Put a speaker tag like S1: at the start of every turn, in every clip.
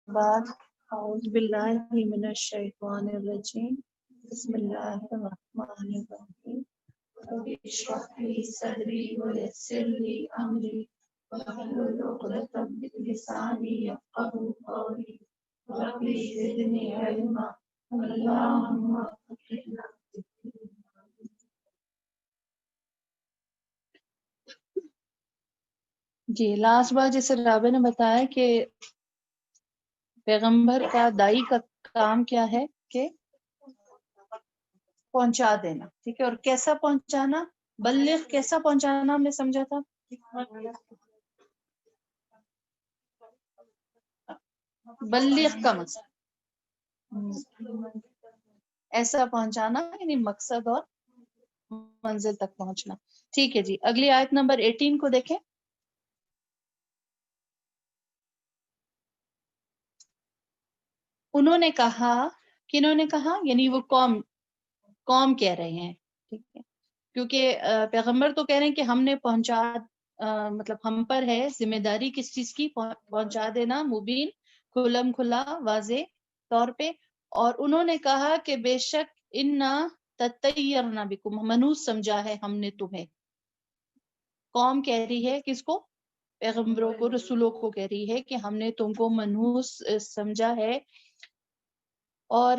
S1: بعد اعوذ باللہ من الشیطان الرجیم بسم اللہ الرحمن الرحیم رب اشرح لی صدری ویسر لی امری واحلل عقدۃ من لسانی یفقهوا قولی رب زدنی علما اللهم فقہنا فی الدین۔ جی لاسٹ بار جیسے رابع نے بتایا کہ پیغمبر کا دائی کا کام کیا ہے کہ پہنچا دینا، ٹھیک ہے، اور کیسا پہنچانا، بلغ کیسا پہنچانا ہم نے سمجھا تھا، بلغ کا مقصد ایسا پہنچانا یعنی مقصد اور منزل تک پہنچنا۔ ٹھیک ہے جی، اگلی آیت نمبر 18 کو دیکھیں۔ انہوں نے کہا، کنہوں نے کہا، یعنی وہ قوم کہہ رہے ہیں، ٹھیک ہے، کیونکہ پیغمبر تو کہہ رہے ہیں کہ ہم نے پہنچا، مطلب ہم پر ہے ذمہ داری کس چیز کی، پہنچا دینا، مبین، کھلم کھلا، واضح طور پہ۔ اور انہوں نے کہا کہ بے شک انا تطیرنا بکم، منحوس سمجھا ہے ہم نے تمہیں۔ قوم کہہ رہی ہے کس کو؟ پیغمبروں کو، رسولوں کو کہہ رہی ہے کہ ہم نے تم کو منحوس سمجھا ہے، اور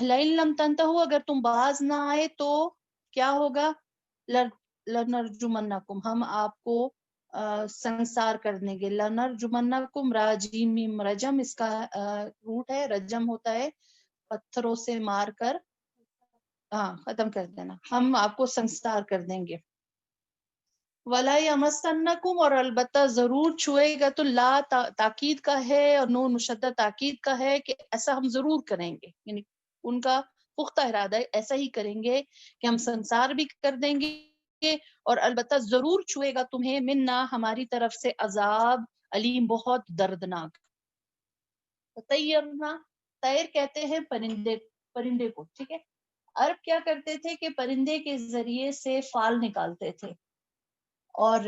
S1: لئن لم تنتہوا، اگر تم باز نہ آئے تو کیا ہوگا؟ لنرجمنکم، ہم آپ کو سنسار کر دیں گے۔ لنرجمنکم، راجیم، رجم اس کا روٹ ہے، رجم ہوتا ہے پتھروں سے مار کر ختم کر دینا، ہم آپ کو سنسار کر دیں گے۔ وَلَا يَمَسَّنَّكُمْ، اور البتہ ضرور چھوئے گا، تو لا تاکید کا ہے اور نون مشدد تاکید کا ہے کہ ایسا ہم ضرور کریں گے، یعنی ان کا پختہ ارادہ ہے، ایسا ہی کریں گے کہ ہم سنسار بھی کر دیں گے، اور البتہ ضرور چھوئے گا تمہیں منا، ہماری طرف سے عذاب علیم، بہت دردناک۔ تیرنا، طیر کہتے ہیں پرندے کو، ٹھیک ہے۔ عرب کیا کرتے تھے کہ پرندے کے ذریعے سے فال نکالتے تھے، اور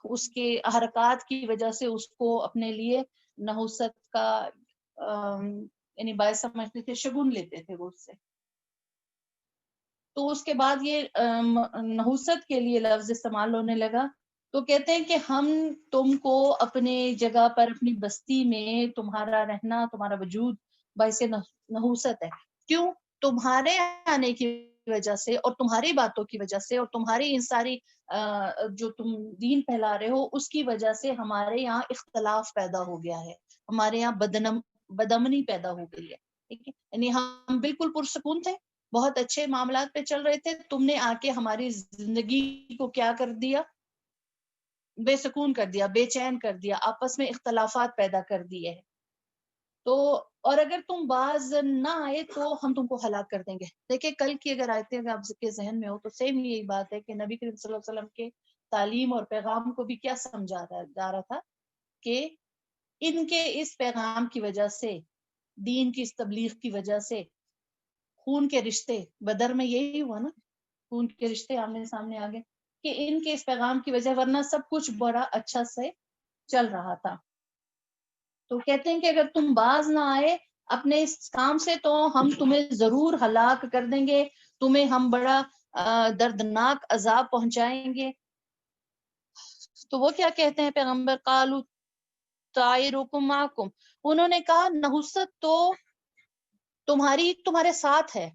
S1: اس کے حرکات کی وجہ سے اس کو اپنے لیے نحوست کا یعنی باعث سمجھتے تھے، شگون لیتے تھے وہ اس سے۔ تو اس کے بعد یہ نحوست کے لیے لفظ استعمال ہونے لگا، تو کہتے ہیں کہ ہم تم کو اپنے جگہ پر، اپنی بستی میں تمہارا رہنا، تمہارا وجود باعث نحوست ہے۔ کیوں؟ تمہارے آنے کی وجہ سے اور تمہاری باتوں کی وجہ سے اور تمہاری ان ساری جو تم دین پھیلا رہے ہو اس کی وجہ سے ہمارے یہاں اختلاف پیدا ہو گیا ہے، ہمارے یہاں بدامنی پیدا ہو گئی ہے، ٹھیک ہے، یعنی ہم بالکل پرسکون تھے، بہت اچھے معاملات پہ چل رہے تھے، تم نے آ کے ہماری زندگی کو کیا کر دیا؟ بے سکون کر دیا، بے چین کر دیا، آپس میں اختلافات پیدا کر دیے ہیں۔ تو اور اگر تم باز نہ آئے تو ہم تم کو ہلاک کر دیں گے۔ دیکھیں کل کی اگر آیتیں اگر آپ کے ذہن میں ہو تو سیم یہی بات ہے کہ نبی کریم صلی اللہ علیہ وسلم کے تعلیم اور پیغام کو بھی کیا سمجھا جا رہا تھا کہ ان کے اس پیغام کی وجہ سے، دین کی اس تبلیغ کی وجہ سے خون کے رشتے، بدر میں یہی ہوا نا، خون کے رشتے آمنے سامنے آ گئے کہ ان کے اس پیغام کی وجہ، ورنہ سب کچھ بڑا اچھا سے چل رہا تھا۔ تو کہتے ہیں کہ اگر تم باز نہ آئے اپنے اس کام سے تو ہم تمہیں ضرور ہلاک کر دیں گے، تمہیں ہم بڑا دردناک عذاب پہنچائیں گے۔ تو وہ کیا کہتے ہیں پیغمبر؟ قالوا طائرکم معکم، انہوں نے کہا نحوست تو تمہارے ساتھ ہے۔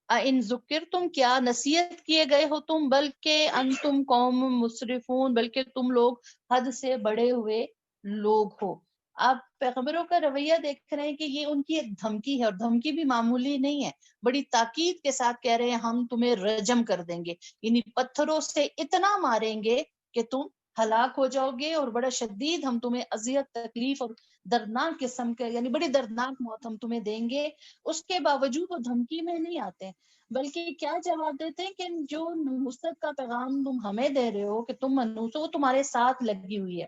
S1: ان ذکر تم، کیا نصیحت کیے گئے ہو تم؟ بلکہ انتم قوم مسرفون، بلکہ تم لوگ حد سے بڑے ہوئے لوگ ہو۔ آپ پیغمبروں کا رویہ دیکھ رہے ہیں کہ یہ ان کی ایک دھمکی ہے، اور دھمکی بھی معمولی نہیں ہے، بڑی تاکید کے ساتھ کہہ رہے ہیں ہم تمہیں رجم کر دیں گے، یعنی پتھروں سے اتنا ماریں گے کہ تم ہلاک ہو جاؤ گے، اور بڑا شدید ہم تمہیں اذیت، تکلیف اور دردناک قسم کے، یعنی بڑی دردناک موت ہم تمہیں دیں گے۔ اس کے باوجود وہ دھمکی میں نہیں آتے، بلکہ کیا جواب دیتے ہیں کہ جو نحوست کا پیغام تم ہمیں دے رہے ہو کہ تم منحوس ہو، وہ تمہارے ساتھ لگی ہوئی ہے،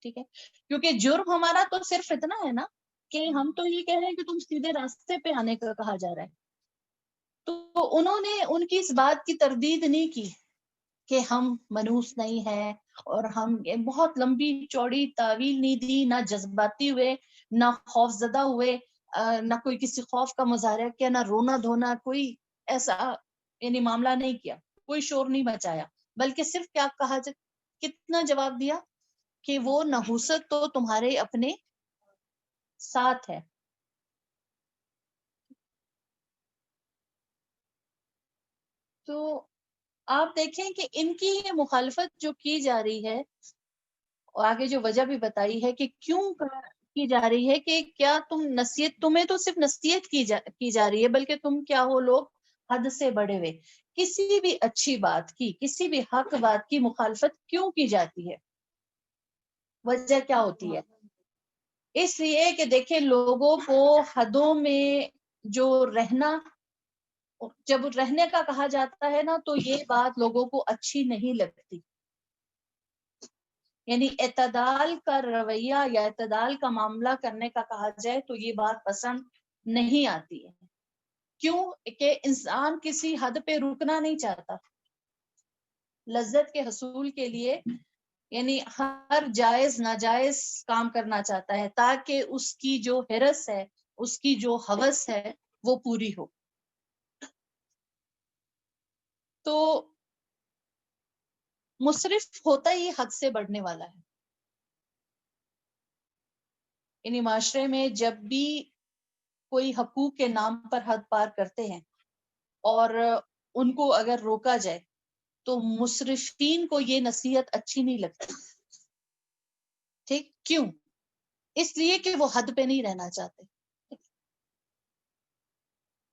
S1: ٹھیک ہے، کیونکہ جرم ہمارا تو صرف اتنا ہے نا کہ ہم تو یہ کہہ رہے ہیں کہ تم سیدھے راستے پہ آنے کا کہا جا رہا ہے۔ تو انہوں نے ان کی اس بات کی تردید نہیں کی کہ ہم منحوس نہیں ہیں، اور ہم بہت لمبی چوڑی تعویل نہیں دی، نہ جذباتی ہوئے، نہ خوف زدہ ہوئے، نہ کوئی کسی خوف کا مظاہرہ کیا، نہ رونا دھونا، کوئی ایسا یعنی معاملہ نہیں کیا، کوئی شور نہیں مچایا، بلکہ صرف کیا کہا کتنا جواب دیا کہ وہ نحوست تو تمہارے اپنے ساتھ ہے. تو آپ دیکھیں کہ ان کی یہ مخالفت جو کی جا رہی ہے، اور آگے جو وجہ بھی بتائی ہے کہ کیوں کی جا رہی ہے، کہ کیا تمہیں تو صرف نصیحت کی جا رہی ہے، بلکہ تم کیا ہو لوگ حد سے بڑے ہوئے. کسی بھی اچھی بات کی، کسی بھی حق بات کی مخالفت کیوں کی جاتی ہے؟ وجہ کیا ہوتی ہے؟ اس لیے کہ دیکھیں لوگوں کو حدوں میں جو رہنا، جب رہنے کا کہا جاتا ہے نا، تو یہ بات لوگوں کو اچھی نہیں لگتی. یعنی اعتدال کا رویہ یا اعتدال کا معاملہ کرنے کا کہا جائے تو یہ بات پسند نہیں آتی ہے. کیوں کہ انسان کسی حد پہ رکنا نہیں چاہتا، لذت کے حصول کے لیے یعنی ہر جائز ناجائز کام کرنا چاہتا ہے، تاکہ اس کی جو ہرس ہے، اس کی جو ہوس ہے وہ پوری ہو. تو مصرف ہوتا ہی حد سے بڑھنے والا ہے. یعنی معاشرے میں جب بھی کوئی حقوق کے نام پر حد پار کرتے ہیں اور ان کو اگر روکا جائے تو مصرفین کو یہ نصیحت اچھی نہیں لگتی. ٹھیک، کیوں؟ اس لیے کہ وہ حد پہ نہیں رہنا چاہتے.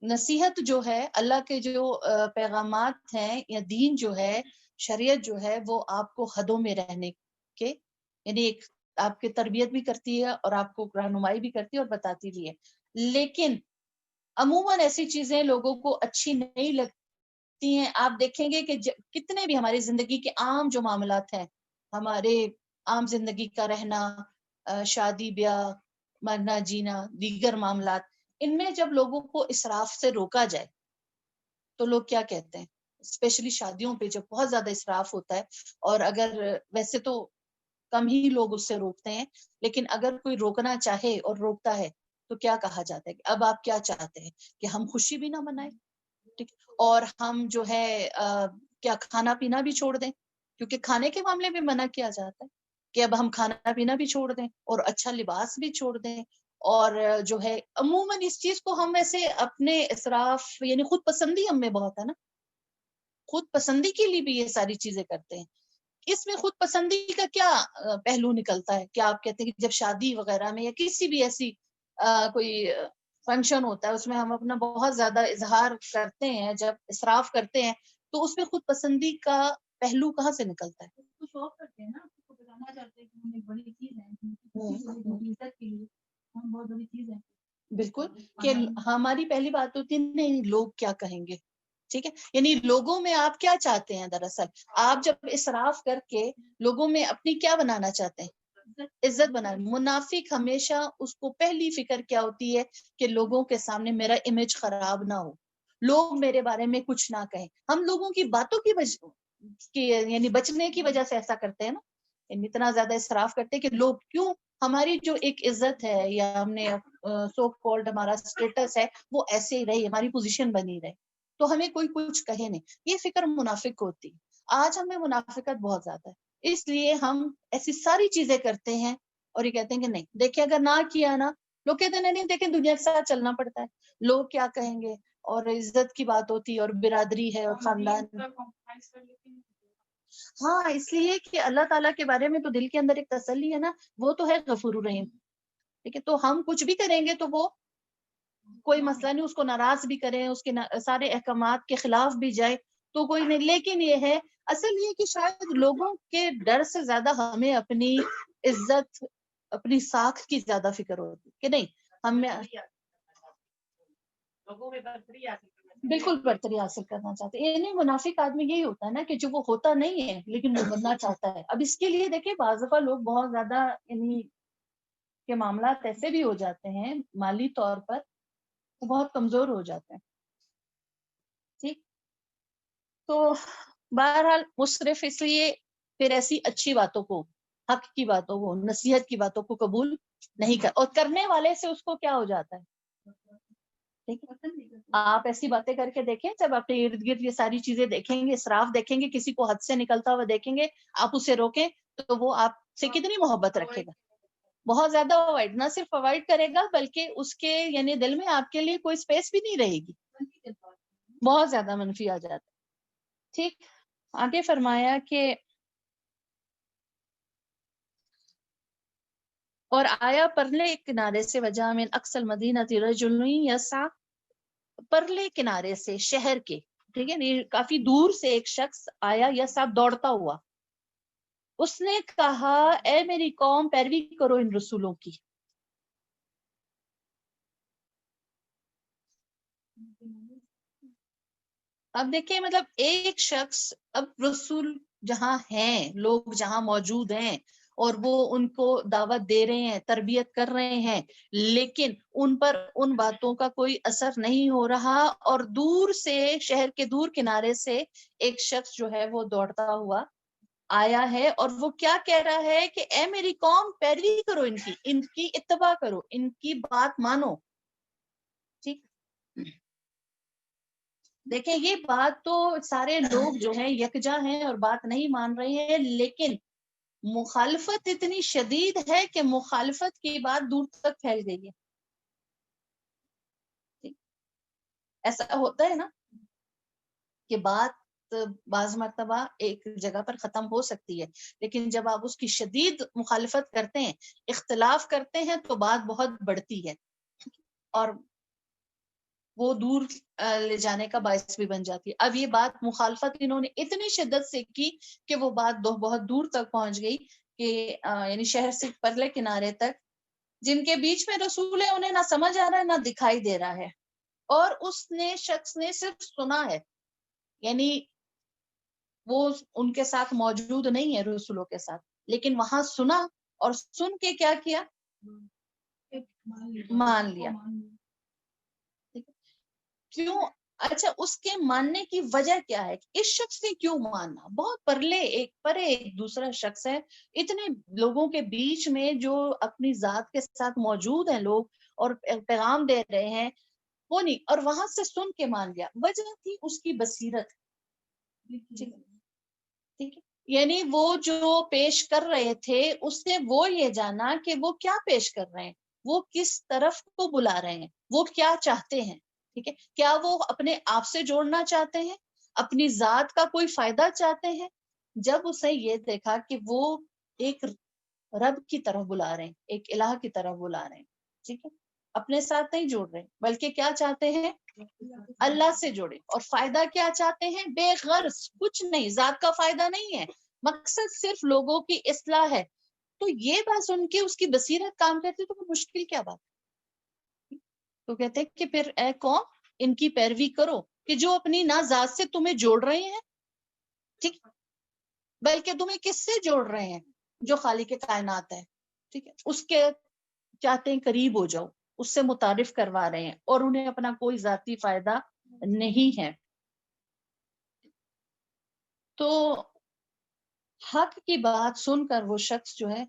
S1: نصیحت جو ہے، اللہ کے جو پیغامات ہیں یا دین جو ہے، شریعت جو ہے، وہ آپ کو حدوں میں رہنے کے یعنی ایک آپ کی تربیت بھی کرتی ہے اور آپ کو رہنمائی بھی کرتی ہے اور بتاتی بھی ہے. لیکن عموماً ایسی چیزیں لوگوں کو اچھی نہیں لگتی ہیں. آپ دیکھیں گے کہ کتنے بھی ہماری زندگی کے عام جو معاملات ہیں، ہمارے عام زندگی کا رہنا، شادی بیاہ، مرنا جینا، دیگر معاملات، ان میں جب لوگوں کو اسراف سے روکا جائے تو لوگ کیا کہتے ہیں؟ اسپیشلی شادیوں پہ جب بہت زیادہ اسراف ہوتا ہے، اور اگر ویسے تو کم ہی لوگ اس سے روکتے ہیں، لیکن اگر کوئی روکنا چاہے اور روکتا ہے تو کیا کہا جاتا ہے کہ اب آپ کیا چاہتے ہیں کہ ہم خوشی بھی نہ منائیں، ٹھیک، اور ہم جو ہے کیا کھانا پینا بھی چھوڑ دیں، کیونکہ کھانے کے معاملے میں منع کیا جاتا ہے کہ اب ہم کھانا پینا بھی چھوڑ دیں اور اچھا لباس بھی چھوڑ دیں. اور جو ہے عموماً اس چیز کو ہم ایسے اپنے اسراف یعنی خود پسندی ہم میں بہت ہے نا، خود پسندی کے لیے بھی یہ ساری چیزیں کرتے ہیں. اس میں خود پسندی کا کیا پہلو نکلتا ہے؟ کیا آپ کہتے ہیں کہ جب شادی وغیرہ میں یا کسی بھی ایسی کوئی فنکشن ہوتا ہے، اس میں ہم اپنا بہت زیادہ اظہار کرتے ہیں، جب اسراف کرتے ہیں، تو اس میں خود پسندی کا پہلو کہاں سے نکلتا ہے؟ شوق کرتے ہیں نا، بتانا چاہتے ہیں کہ ہم ایک بڑی چیز ہے، ہم بہت بڑی چیز ہے. بالکل، کہ ہماری پہلی بات ہوتی ہے نہیں لوگ کیا کہیں گے. ٹھیک ہے، یعنی لوگوں میں آپ کیا چاہتے ہیں؟ دراصل آپ جب اسراف کر کے لوگوں میں اپنی کیا بنانا چاہتے ہیں؟ عزت بنانا. منافق ہمیشہ اس کو پہلی فکر کیا ہوتی ہے کہ لوگوں کے سامنے میرا امیج خراب نہ ہو، لوگ میرے بارے میں کچھ نہ کہیں. ہم لوگوں کی باتوں کی یعنی بچنے کی وجہ سے ایسا کرتے ہیں نا، یعنی اتنا زیادہ اسراف کرتے ہیں کہ لوگ کیوں ہماری جو ایک عزت ہے یا ہم نے سو کالڈ ہمارا اسٹیٹس ہے وہ ایسے ہی رہے، ہماری پوزیشن بنی رہے، تو ہمیں کوئی کچھ کہے نہیں. یہ فکر منافق ہوتی. آج ہمیں منافقت بہت زیادہ ہے، اس لیے ہم ایسی ساری چیزیں کرتے ہیں اور یہ کہتے ہیں کہ نہیں دیکھیں اگر نہ کیا نا، لوگ کہتے ہیں نہیں دیکھیں دنیا کے ساتھ چلنا پڑتا ہے، لوگ کیا کہیں گے، اور عزت کی بات ہوتی اور برادری ہے اور خاندان. ہاں، اس لیے کہ اللہ تعالیٰ کے بارے میں تو دل کے اندر ایک تسلی ہے نا، وہ تو ہے غفور الرحیم. ٹھیک ہے، تو ہم کچھ بھی کریں گے تو وہ کوئی مسئلہ نہیں، اس کو ناراض بھی کریں، اس کے سارے احکامات کے خلاف بھی جائے تو کوئی نہیں. لیکن یہ ہے اصل یہ کہ شاید لوگوں کے ڈر سے زیادہ ہمیں اپنی عزت، اپنی ساکھ کی زیادہ فکر ہوتی کہ نہیں ہم بالکل برتری حاصل کرنا چاہتے ہیں. یعنی منافق آدمی یہی ہوتا ہے نا کہ جو وہ ہوتا نہیں ہے لیکن وہ بننا چاہتا ہے. اب اس کے لیے دیکھیں بعض دفعہ لوگ بہت زیادہ یعنی کے معاملات ایسے بھی ہو جاتے ہیں مالی طور پر وہ بہت کمزور ہو جاتے ہیں. ٹھیک، تو بہرحال مصرف اس لیے پھر ایسی اچھی باتوں کو، حق کی باتوں کو، نصیحت کی باتوں کو قبول نہیں کر، اور کرنے والے سے اس کو کیا ہو جاتا ہے. ٹھیک ہے، آپ ایسی باتیں کر کے دیکھیں، جب اپنے ارد گرد یہ ساری چیزیں دیکھیں گے، اسراف دیکھیں گے، کسی کو حد سے نکلتا ہوا دیکھیں گے، آپ اسے روکیں تو وہ آپ سے کتنی محبت رکھے گا. بہت زیادہ اوائڈ، نہ صرف اوائڈ کرے گا بلکہ اس کے یعنی دل میں آپ کے لیے کوئی اسپیس بھی نہیں رہے گی، بہت زیادہ منفی آ جاتا ہے. ٹھیک، آگے فرمایا کہ اور آیا پرلے کنارے سے وجہ من اقصى المدینہ رجل یسعی، پرلے کنارے سے شہر کے، ٹھیک ہے، کافی دور سے ایک شخص آیا، یسعی دوڑتا ہوا. اس نے کہا اے میری قوم پیروی کرو ان رسولوں کی. اب دیکھیں مطلب ایک شخص، اب رسول جہاں ہیں، لوگ جہاں موجود ہیں اور وہ ان کو دعوت دے رہے ہیں، تربیت کر رہے ہیں، لیکن ان پر ان باتوں کا کوئی اثر نہیں ہو رہا، اور دور سے، شہر کے دور کنارے سے ایک شخص جو ہے وہ دوڑتا ہوا آیا ہے، اور وہ کیا کہہ رہا ہے کہ اے میری قوم پیروی کرو ان کی اتباع کرو، ان کی بات مانو. ٹھیک، دیکھیں یہ بات تو سارے لوگ جو ہیں یکجا ہیں اور بات نہیں مان رہے ہیں، لیکن مخالفت اتنی شدید ہے کہ مخالفت کی بات دور تک پھیل گئی ہے. ایسا ہوتا ہے نا کہ بات بعض مرتبہ ایک جگہ پر ختم ہو سکتی ہے، لیکن جب آپ اس کی شدید مخالفت کرتے ہیں، اختلاف کرتے ہیں، تو بات بہت بڑھتی ہے اور وہ دور لے جانے کا باعث بھی بن جاتی ہے. اب یہ بات مخالفت انہوں نے اتنی شدت سے کی کہ وہ بات بہت دور تک پہنچ گئی کہ یعنی شہر سے پرلے کنارے تک، جن کے بیچ میں رسول ہے انہیں نہ سمجھ آ رہا ہے نہ دکھائی دے رہا ہے، اور اس نے شخص نے صرف سنا ہے، یعنی وہ ان کے ساتھ موجود نہیں ہے رسولوں کے ساتھ، لیکن وہاں سنا اور سن کے کیا کیا، مان لیا. کیوں؟ اچھا، اس کے ماننے کی وجہ کیا ہے؟ اس شخص نے کیوں ماننا؟ بہت پرے ایک دوسرا شخص ہے، اتنے لوگوں کے بیچ میں جو اپنی ذات کے ساتھ موجود ہیں لوگ اور پیغام دے رہے ہیں، وہ نہیں، اور وہاں سے سن کے مان گیا. وجہ تھی اس کی بصیرت. ٹھیک ہے، یعنی وہ جو پیش کر رہے تھے اس نے وہ یہ جانا کہ وہ کیا پیش کر رہے ہیں، وہ کس طرف کو بلا رہے ہیں، وہ کیا چاہتے ہیں. ٹھیک ہے، کیا وہ اپنے آپ سے جوڑنا چاہتے ہیں، اپنی ذات کا کوئی فائدہ چاہتے ہیں؟ جب اسے یہ دیکھا کہ وہ ایک رب کی طرف بلا رہے ہیں، ایک الہ کی طرف بلا رہے ہیں، ٹھیک ہے، اپنے ساتھ نہیں جوڑ رہے، بلکہ کیا چاہتے ہیں، اللہ سے جوڑے، اور فائدہ کیا چاہتے ہیں، بے غرض، کچھ نہیں، ذات کا فائدہ نہیں ہے، مقصد صرف لوگوں کی اصلاح ہے. تو یہ بات سن کے اس کی بصیرت کام کرتی، تو مشکل کیا بات. تو کہتے ہیں کہ پھر اے قوم ان کی پیروی کرو کہ جو اپنی نا ذات سے تمہیں جوڑ رہے ہیں، ٹھیک، بلکہ تمہیں کس سے جوڑ رہے ہیں، جو خالق کائنات ہے، ٹھیک ہے، اس کے چاہتے ہیں قریب ہو جاؤ، اس سے متعارف کروا رہے ہیں، اور انہیں اپنا کوئی ذاتی فائدہ نہیں ہے. تو حق کی بات سن کر وہ شخص جو ہے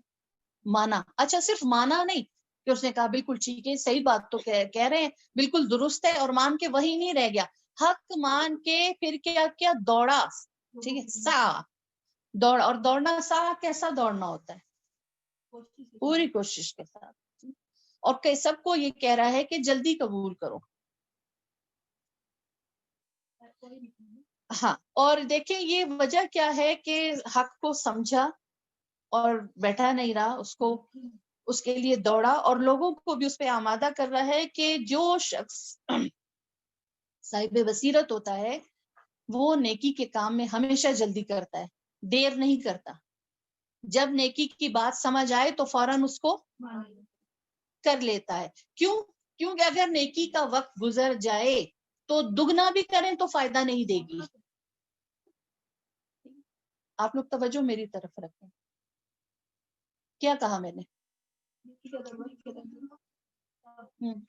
S1: مانا. اچھا، صرف مانا نہیں کہ اس نے کہا بالکل ٹھیک ہے، صحیح بات تو کہہ رہے ہیں، بالکل درست ہے، اور مان کے وہی نہیں رہ گیا، حق مان کے پھر کیا کیا، دوڑا. ٹھیک ہے، دوڑا، اور دوڑنا کیسا دوڑنا ہوتا ہے، پوری کوشش کے ساتھ، اور سب کو یہ کہہ رہا ہے کہ جلدی قبول کرو. ہاں، اور دیکھیں یہ وجہ کیا ہے کہ حق کو سمجھا اور بیٹھا نہیں رہا، اس کے لیے دوڑا، اور لوگوں کو بھی اس پہ آمادہ کر رہا ہے کہ جو شخص صاحب بصیرت ہوتا ہے وہ نیکی کے کام میں ہمیشہ جلدی کرتا ہے، دیر نہیں کرتا. جب نیکی کی بات سمجھ آئے تو فوراً اس کو کر لیتا ہے. کیونکہ اگر نیکی کا وقت گزر جائے تو دگنا بھی کریں تو فائدہ نہیں دے گی. آپ لوگ توجہ میری طرف رکھیں، کیا کہا میں نے؟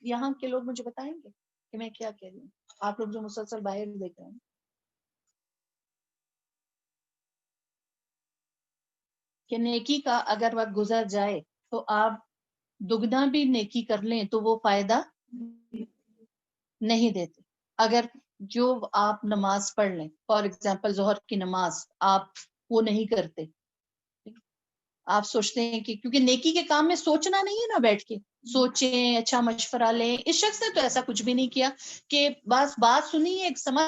S1: یہاں کے لوگ مجھے بتائیں گے کہ میں کیا کہہ رہی ہوں، آپ لوگ جو مسلسل باہر دیکھ رہے ہیں. کہ نیکی کا اگر وقت گزر جائے تو آپ دگنا بھی نیکی کر لیں تو وہ فائدہ نہیں دیتے. اگر جو آپ نماز پڑھ لیں، فار ایگزامپل ظہر کی نماز آپ وہ نہیں کرتے، آپ سوچتے ہیں کہ کیونکہ نیکی کے کام میں سوچنا نہیں ہے نا، بیٹھ کے سوچیں، اچھا مشورہ لیں. اس شخص نے تو ایسا کچھ بھی نہیں کیا کہ بس بات سنی، ایک سمجھ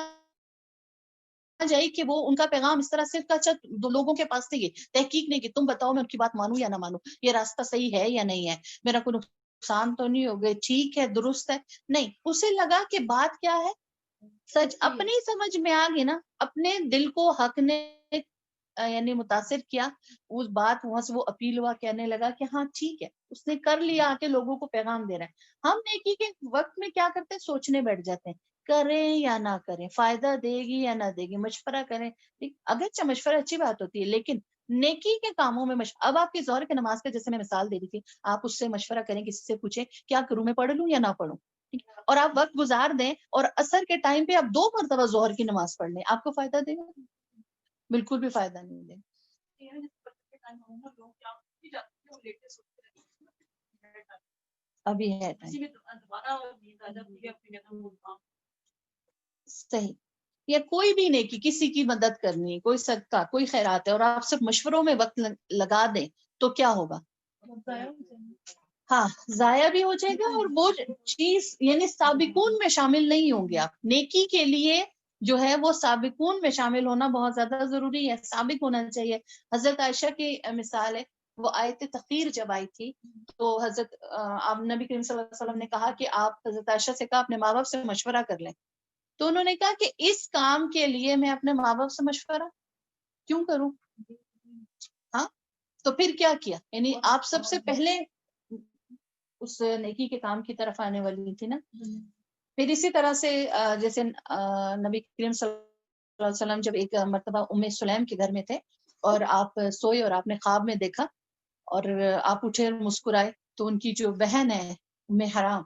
S1: جائے کہ وہ ان کا پیغام اس طرح سے اچھا لوگوں کے پاس سے یہ تحقیق نہیں کہ تم بتاؤ میں ان کی بات مانوں یا نہ مانوں، یہ راستہ صحیح ہے یا نہیں ہے، میرا کوئی نقصان تو نہیں ہو گئے، ٹھیک ہے درست ہے. نہیں، اسے لگا کہ بات کیا ہے سچ، اپنی سمجھ میں آ گئی نا، اپنے دل کو حق نے یعنی متاثر کیا، اس بات وہاں سے وہ اپیل ہوا، کہنے لگا کہ ہاں ٹھیک ہے، اس نے کر لیا کہ لوگوں کو پیغام دے رہا ہے. ہم نیکی کے وقت میں کیا کرتے ہیں، سوچنے بیٹھ جاتے ہیں کریں یا نہ کریں، فائدہ دے گی یا نہ دے گی، مشورہ کریں. اگرچہ مشورہ اچھی بات ہوتی ہے لیکن نیکی کے کاموں میں اب آپ کی ظہر کی نماز کا جیسے میں مثال دے رہی تھی، آپ اس سے مشورہ کریں، کسی سے پوچھیں کیا کروں، میں پڑھ لوں یا نہ پڑھوں، اور آپ وقت گزار دیں اور عصر کے ٹائم پہ آپ 2 مرتبہ ظہر کی نماز پڑھ لیں، آپ کو فائدہ دے گا؟ بالکل بھی فائدہ نہیں دے. ابھی ہے صحیح. یا کوئی بھی نیکی، کسی کی مدد کرنی ہے، کوئی صدقہ، کوئی خیرات ہے، اور آپ صرف مشوروں میں وقت لگا دیں تو کیا ہوگا؟ ہاں، ضائع بھی ہو جائے گا، اور وہ چیز یعنی سابقون میں شامل نہیں ہوں گے آپ. نیکی کے لیے جو ہے وہ سابقون میں شامل ہونا بہت زیادہ ضروری ہے، سابق ہونا چاہیے. حضرت عائشہ کی مثال ہے، وہ آیت تخیر جب آئی تھی تو حضرت آپ نبی کریم صلی اللہ علیہ وسلم نے کہا کہ آپ حضرت عائشہ سے کہا اپنے ماں باپ سے مشورہ کر لیں. تو انہوں نے کہا کہ اس کام کے لیے میں اپنے ماں باپ سے مشورہ کیوں کروں؟ ہاں، تو پھر کیا کیا، یعنی آپ سب سے پہلے اس نیکی کے کام کی طرف آنے والی تھی نا. پھر اسی طرح سے جیسے نبی کریم صلی اللہ علیہ وسلم جب ایک مرتبہ ام سلیم کے گھر میں تھے اور آپ سوئے اور آپ نے خواب میں دیکھا اور آپ اٹھے اور مسکرائے، تو ان کی جو بہن ہے ام حرام،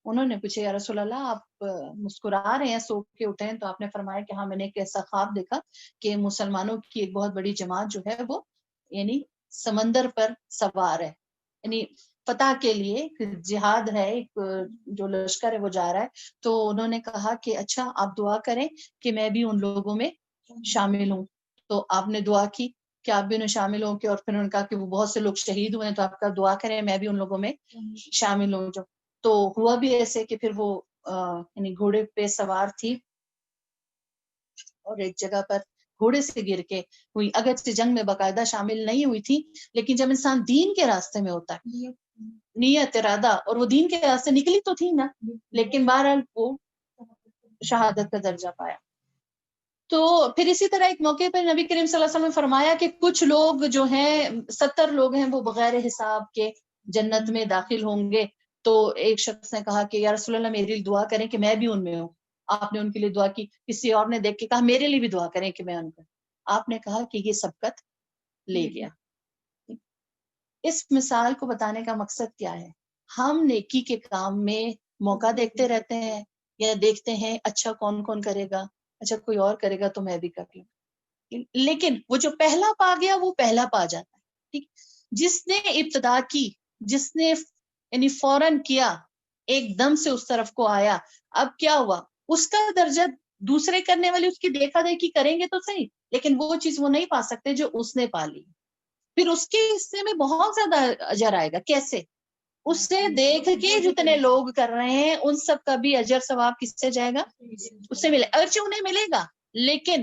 S1: انہوں نے پوچھا یا رسول اللہ آپ مسکرا رہے ہیں، سو کے اٹھے ہیں؟ تو آپ نے فرمایا کہ ہاں میں نے ایک ایسا خواب دیکھا کہ مسلمانوں کی ایک بہت بڑی جماعت جو ہے وہ یعنی سمندر پر سوار ہے، یعنی فتح کے لیے جہاد ہے، ایک جو لشکر ہے وہ جا رہا ہے. تو انہوں نے کہا کہ اچھا آپ دعا کریں کہ میں بھی ان لوگوں میں شامل ہوں. تو آپ نے دعا کی کہ آپ بھی انہیں شامل ہوں کے، اور پھر انہوں نے کہا کہ وہ بہت سے لوگ شہید ہوئے ہیں تو آپ کا دعا کریں میں بھی ان لوگوں میں شامل ہوں. جو تو ہوا بھی ایسے کہ پھر وہ یعنی گھوڑے پہ سوار تھی اور ایک جگہ پر گھوڑے سے گر کے ہوئی، اگرچہ جنگ میں باقاعدہ شامل نہیں ہوئی تھی، لیکن جب انسان دین کے راستے میں ہوتا ہے، نیت ارادہ، اور وہ دین کے راستے نکلی تو تھی نا، لیکن بہرحال وہ شہادت کا درجہ پایا. تو پھر اسی طرح ایک موقع پر نبی کریم صلی اللہ علیہ وسلم نے فرمایا کہ کچھ لوگ جو ہیں 70 لوگ ہیں وہ بغیر حساب کے جنت میں داخل ہوں گے. تو ایک شخص نے کہا کہ یا رسول اللہ میری دعا کریں کہ میں بھی ان میں ہوں. آپ نے ان کے لیے دعا کی. کسی اور نے دیکھ کے کہا میرے لیے بھی دعا کریں کہ میں ان کا. آپ نے کہا کہ یہ سبقت لے گیا. اس مثال کو بتانے کا مقصد کیا ہے؟ ہم نیکی کے کام میں موقع دیکھتے رہتے ہیں یا دیکھتے ہیں اچھا کون کون کرے گا، اچھا کوئی اور کرے گا تو میں بھی کر لوں، لیکن وہ جو پہلا پا گیا وہ پہلا پا جاتا ہے. ٹھیک، جس نے ابتدا کی، جس نے یعنی فوراً کیا، ایک دم سے اس طرف کو آیا، اب کیا ہوا، اس کا درجہ دوسرے کرنے والے اس کی دیکھا دیکھی کریں گے تو صحیح، لیکن وہ چیز وہ نہیں پا سکتے جو اس نے پا لی. پھر اس کے حصے میں بہت زیادہ اجر آئے گا. کیسے؟ اس سے دیکھ کے جتنے لوگ کر رہے ہیں ان سب کا بھی اجر ثواب کس سے جائے گا؟ اس سے ملے. اگرچہ انہیں ملے گا لیکن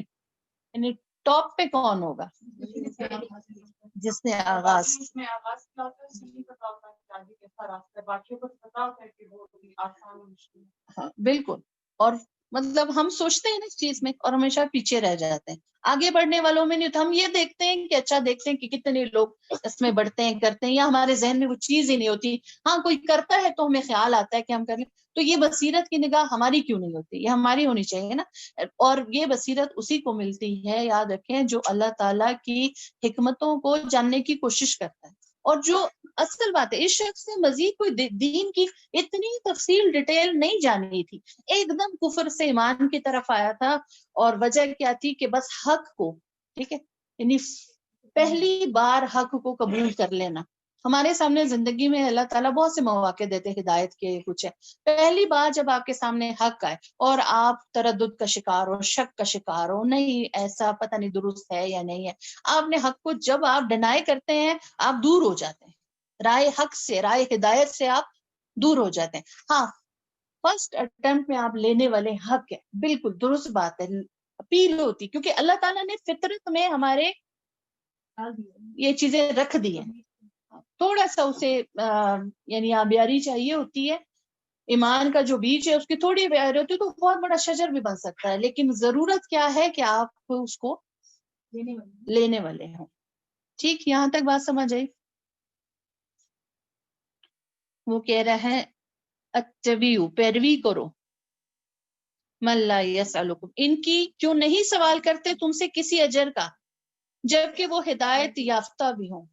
S1: یعنی ٹاپ پہ کون ہوگا؟ جس نے آغاز. ہاں بالکل. اور مطلب ہم سوچتے ہیں نا اس چیز میں اور ہمیشہ پیچھے رہ جاتے ہیں. آگے بڑھنے والوں میں نہیں تو ہم یہ دیکھتے ہیں کہ اچھا دیکھتے ہیں کہ کتنے لوگ اس میں بڑھتے ہیں کرتے ہیں، یا ہمارے ذہن میں وہ چیز ہی نہیں ہوتی. ہاں کوئی کرتا ہے تو ہمیں خیال آتا ہے کہ ہم کر لیں. تو یہ بصیرت کی نگاہ ہماری کیوں نہیں ہوتی؟ یہ ہماری ہونی چاہیے نا. اور یہ بصیرت اسی کو ملتی ہے، یاد رکھیں، جو اللہ تعالیٰ کی حکمتوں کو جاننے کی کوشش کرتا ہے. اور جو اصل بات ہے، اس شخص نے مزید کوئی دین کی اتنی تفصیل ڈیٹیل نہیں جانی تھی، ایک دم کفر سے ایمان کی طرف آیا تھا. اور وجہ کیا تھی کہ بس حق کو، ٹھیک ہے، یعنی پہلی بار حق کو قبول کر لینا. ہمارے سامنے زندگی میں اللہ تعالیٰ بہت سے مواقع دیتے ہدایت کے کچھ ہے. پہلی بار جب آپ کے سامنے حق آئے اور آپ تردد کا شکار ہو، شک کا شکار ہو، نہیں ایسا پتہ نہیں درست ہے یا نہیں ہے، آپ نے حق کو جب آپ ڈینائی کرتے ہیں آپ دور ہو جاتے ہیں رائے حق سے، رائے ہدایت سے آپ دور ہو جاتے ہیں. ہاں فرسٹ اٹمپٹ میں آپ لینے والے حق ہے، بالکل درست بات ہے، اپیل ہوتی، کیونکہ اللہ تعالیٰ نے فطرت میں ہمارے یہ چیزیں رکھ دی ہیں. تھوڑا سا اسے یعنی آبیاری چاہیے ہوتی ہے، ایمان کا جو بیج ہے اس کی تھوڑی آبیاری ہوتی ہے تو بہت بڑا شجر بھی بن سکتا ہے. لیکن ضرورت کیا ہے کہ آپ اس کو لینے والے ہوں. ٹھیک، یہاں تک بات سمجھ آئی؟ وہ کہہ رہا ہے اتبعوا، پیروی کرو، من لا یسألکم، ان کی جو نہیں سوال کرتے تم سے کسی اجر کا، جبکہ وہ ہدایت یافتہ بھی ہوں.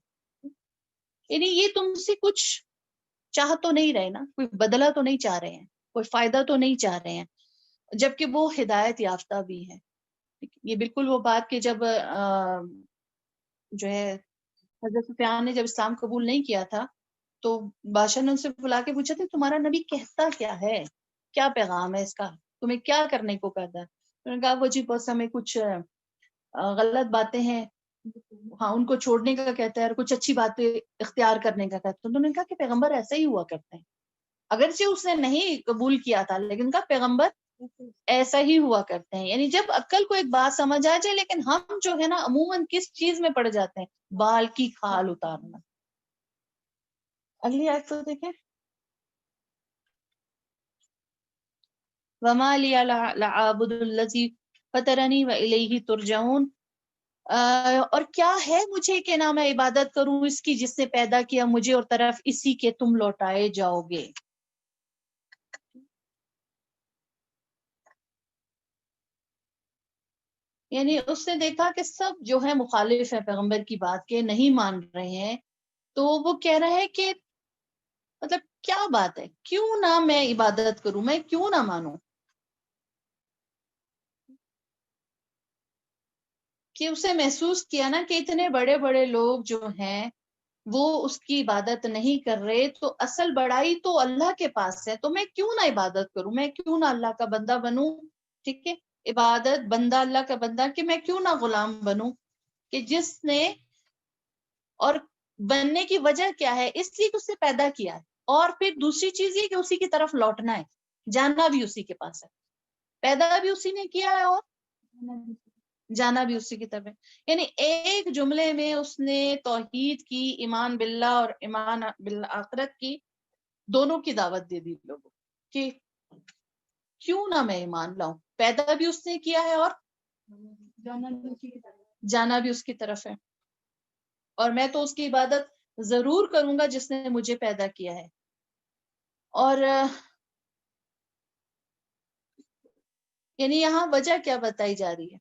S1: یعنی یہ تم سے کچھ چاہ تو نہیں رہے نا، کوئی بدلہ تو نہیں چاہ رہے ہیں، کوئی فائدہ تو نہیں چاہ رہے ہیں، جبکہ وہ ہدایت یافتہ بھی ہیں. یہ بالکل وہ بات کہ جب جو ہے حضرت سفیان نے جب اسلام قبول نہیں کیا تھا تو بادشاہ نے ان سے بلا کے پوچھا تھا تمہارا نبی کہتا کیا ہے، کیا پیغام ہے اس کا، تمہیں کیا کرنے کو کہتا ہے؟ انہوں نے کہا وہ جی بس ہمیں کچھ غلط باتیں ہیں، ہاں ان کو چھوڑنے کا کہتا ہے، اور کچھ اچھی باتیں اختیار کرنے کا کہتا ہے. تو انہوں نے کہا کہ پیغمبر ایسا ہی ہوا کرتے ہیں، اگرچہ اس نے نہیں قبول کیا تھا لیکن کا پیغمبر ایسا ہی ہوا کرتے ہیں. یعنی جب عقل کو ایک بات سمجھ آ جائے، لیکن ہم جو ہے نا عموماً کس چیز میں پڑ جاتے ہیں، بال کی کھال اتارنا. اگلی آیت تو دیکھیں، وَمَا لِيَ لَا أَعْبُدُ الَّذِي فَطَرَنِي وَإِلَيْهِ تُرْجَعُونَ، اور کیا ہے مجھے کہ نہ میں عبادت کروں اس کی جس نے پیدا کیا مجھے اور طرف اسی کے تم لوٹائے جاؤ گے. یعنی اس نے دیکھا کہ سب جو ہے مخالف ہے پیغمبر کی بات کے، نہیں مان رہے ہیں، تو وہ کہہ رہا ہے کہ مطلب کیا بات ہے، کیوں نہ میں عبادت کروں، میں کیوں نہ مانوں. کہ اسے محسوس کیا نا کہ اتنے بڑے بڑے لوگ جو ہیں وہ اس کی عبادت نہیں کر رہے، تو اصل بڑائی تو اللہ کے پاس ہے، تو میں کیوں نہ عبادت کروں، میں کیوں نہ اللہ کا بندہ بنوں. ٹھیک ہے، عبادت بندہ اللہ کا بندہ، کہ میں کیوں نہ غلام بنوں، کہ جس نے، اور بننے کی وجہ کیا ہے، اس لیے کہ اس نے پیدا کیا ہے، اور پھر دوسری چیز یہ کہ اسی کی طرف لوٹنا ہے، جانا بھی اسی کے پاس ہے، پیدا بھی اسی نے کیا ہے اور جانا بھی اسی کی طرف ہے. یعنی ایک جملے میں اس نے توحید کی، ایمان باللہ اور ایمان بالآخرت کی، دونوں کی دعوت دے دی لوگوں کہ کیوں نہ میں ایمان لاؤں، پیدا بھی اس نے کیا ہے اور جانا بھی اس کی طرف ہے، اور میں تو اس کی عبادت ضرور کروں گا جس نے مجھے پیدا کیا ہے. اور یعنی یہاں وجہ کیا بتائی جا رہی ہے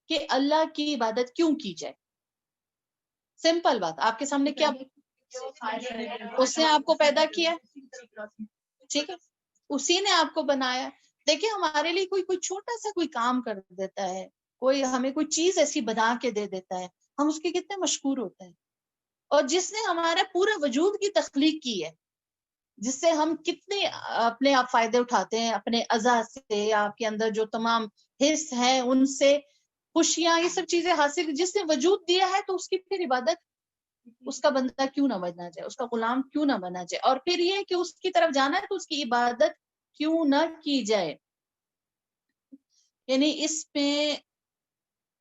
S1: کہ اللہ کی عبادت کیوں کی جائے. سمپل بات آپ کے سامنے، کیا اس نے آپ کو پیدا کیا، ٹھیک ہے، اسی نے آپ کو بنایا. دیکھیں ہمارے لیے کوئی چھوٹا سا کوئی کام کر دیتا ہے، کوئی ہمیں کوئی چیز ایسی بنا کے دے دیتا ہے، ہم اس کے کتنے مشکور ہوتے ہیں. اور جس نے ہمارا پورا وجود کی تخلیق کی ہے، جس سے ہم کتنے اپنے آپ فائدے اٹھاتے ہیں، اپنے اعضاء سے، آپ کے اندر جو تمام حص ہیں ان سے خوشیاں، یہ سب چیزیں حاصل، جس نے وجود دیا ہے، تو اس کی پھر عبادت اس کا بندہ کیوں نہ بننا جائے، اس کا غلام کیوں نہ بنا جائے. اور پھر یہ کہ اس کی طرف جانا ہے تو اس کی عبادت کیوں نہ کی جائے. یعنی اس میں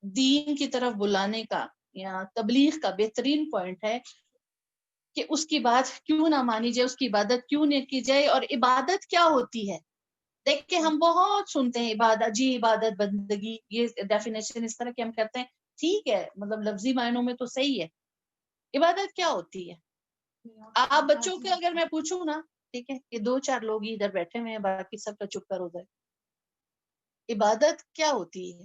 S1: دین کی طرف بلانے کا یا تبلیغ کا بہترین پوائنٹ ہے کہ اس کی بات کیوں نہ مانی جائے، اس کی عبادت کیوں نہ کی جائے. اور عبادت کیا ہوتی ہے، دیکھ کے ہم بہت سنتے ہیں عبادت، جی عبادت بندگی، یہ ڈیفینیشن اس طرح کی ہم کرتے ہیں، ٹھیک ہے، مطلب لفظی معنوں میں تو صحیح ہے. عبادت کیا ہوتی ہے؟ آپ بچوں کے اگر میں پوچھوں نا، ٹھیک ہے، یہ 2-4 لوگ ہی ادھر بیٹھے ہوئے ہیں، باقی سب کا چپ کر ادھر. عبادت کیا ہوتی ہے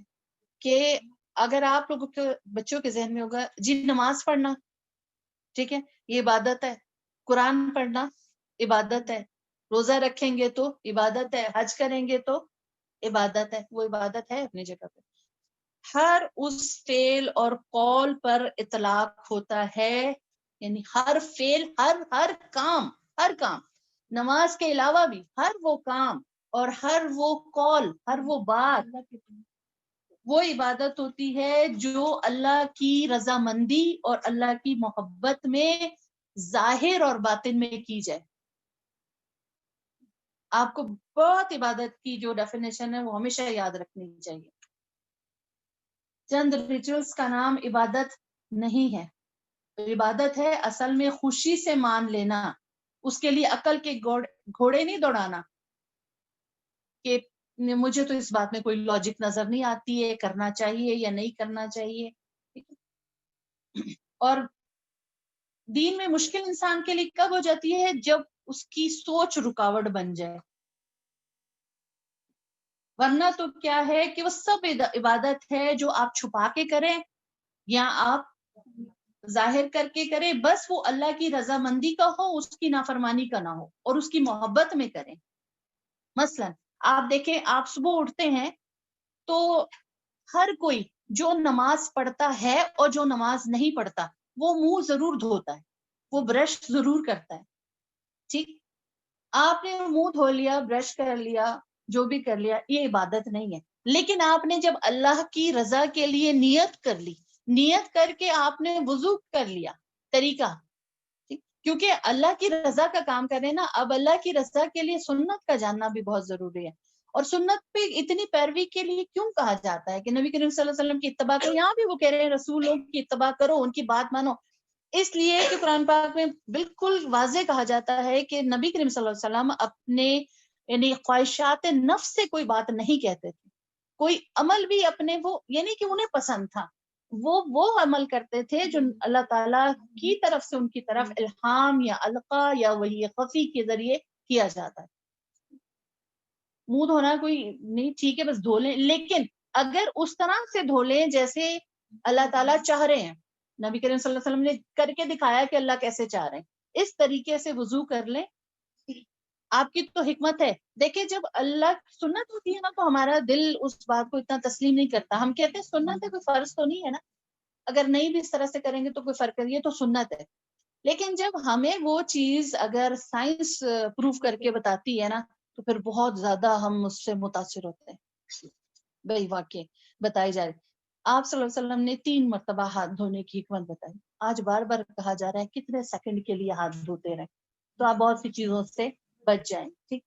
S1: کہ اگر آپ لوگوں کے بچوں کے ذہن میں ہوگا جی نماز پڑھنا، ٹھیک ہے، یہ عبادت ہے، قرآن پڑھنا عبادت ہے، روزہ رکھیں گے تو عبادت ہے، حج کریں گے تو عبادت ہے. وہ عبادت ہے اپنی جگہ پہ. ہر اس فعل اور قول پر اطلاق ہوتا ہے، یعنی ہر فعل، ہر کام، نماز کے علاوہ بھی ہر وہ کام اور ہر وہ قول، ہر وہ بات، وہ عبادت ہوتی ہے جو اللہ کی رضامندی اور اللہ کی محبت میں ظاہر اور باطن میں کی جائے. آپ کو بہت عبادت کی جو ڈیفینیشن ہے وہ ہمیشہ یاد رکھنی چاہیے. چند ریچولز کا نام عبادت نہیں ہے. عبادت ہے اصل میں خوشی سے مان لینا. اس کے لیے عقل کے گھوڑے نہیں دوڑانا کہ مجھے تو اس بات میں کوئی لاجک نظر نہیں آتی ہے، کرنا چاہیے یا نہیں کرنا چاہیے. اور دین میں مشکل انسان کے لیے کب ہو جاتی ہے؟ جب اس کی سوچ رکاوٹ بن جائے. ورنہ تو کیا ہے کہ وہ سب عبادت ہے جو آپ چھپا کے کریں یا آپ ظاہر کر کے کریں، بس وہ اللہ کی رضامندی کا ہو، اس کی نافرمانی کا نہ ہو، اور اس کی محبت میں کریں. مثلا آپ دیکھیں، آپ صبح اٹھتے ہیں تو ہر کوئی جو نماز پڑھتا ہے اور جو نماز نہیں پڑھتا وہ منہ ضرور دھوتا ہے، وہ برش ضرور کرتا ہے. ٹھیک، آپ نے منہ دھو لیا، برش کر لیا، جو بھی کر لیا، یہ عبادت نہیں ہے. لیکن آپ نے جب اللہ کی رضا کے لیے نیت کر لی، نیت کر کے آپ نے وضو کر لیا، طریقہ، کیونکہ اللہ کی رضا کا کام کریں نا. اب اللہ کی رضا کے لیے سنت کا جاننا بھی بہت ضروری ہے. اور سنت پہ اتنی پیروی کے لیے کیوں کہا جاتا ہے کہ نبی کریم صلی اللہ علیہ وسلم کی اتباع کرو؟ یہاں بھی وہ کہہ رہے ہیں رسولوں کی اتباع کرو، ان کی بات مانو. اس لیے کہ قرآن پاک میں بالکل واضح کہا جاتا ہے کہ نبی کریم صلی اللہ علیہ وسلم اپنے یعنی خواہشات نفس سے کوئی بات نہیں کہتے تھے. کوئی عمل بھی اپنے وہ یعنی کہ انہیں پسند تھا وہ عمل کرتے تھے جو اللہ تعالیٰ کی طرف سے ان کی طرف الہام یا القا یا وحی خفی کے ذریعے کیا جاتا ہے. منہ دھونا کوئی نہیں، ٹھیک ہے بس دھو لیں، لیکن اگر اس طرح سے دھو لیں جیسے اللہ تعالیٰ چاہ رہے ہیں، نبی کریم صلی اللہ علیہ وسلم نے کر کے دکھایا کہ اللہ کیسے چاہ رہے ہیں، اس طریقے سے وضو کر لیں. آپ کی تو حکمت ہے. دیکھیں جب اللہ سنت ہوتی ہے نا تو ہمارا دل اس بات کو اتنا تسلیم نہیں کرتا. ہم کہتے ہیں سنت ہے، کوئی فرض تو نہیں ہے نا، اگر نہیں بھی اس طرح سے کریں گے تو کوئی فرق نہیں ہے، تو سنت ہے. لیکن جب ہمیں وہ چیز اگر سائنس پروف کر کے بتاتی ہے نا تو پھر بہت زیادہ ہم اس سے متاثر ہوتے ہیں. بھائی واقع بتائی جا رہی، آپ صلی اللہ علیہ وسلم نے 3 مرتبہ ہاتھ دھونے کی حکمت بتائی. آج بار بار کہا جا رہا ہے کتنے سیکنڈ کے لیے ہاتھ دھوتے رہیں تو آپ بہت سی چیزوں سے بچ جائیں. ٹھیک،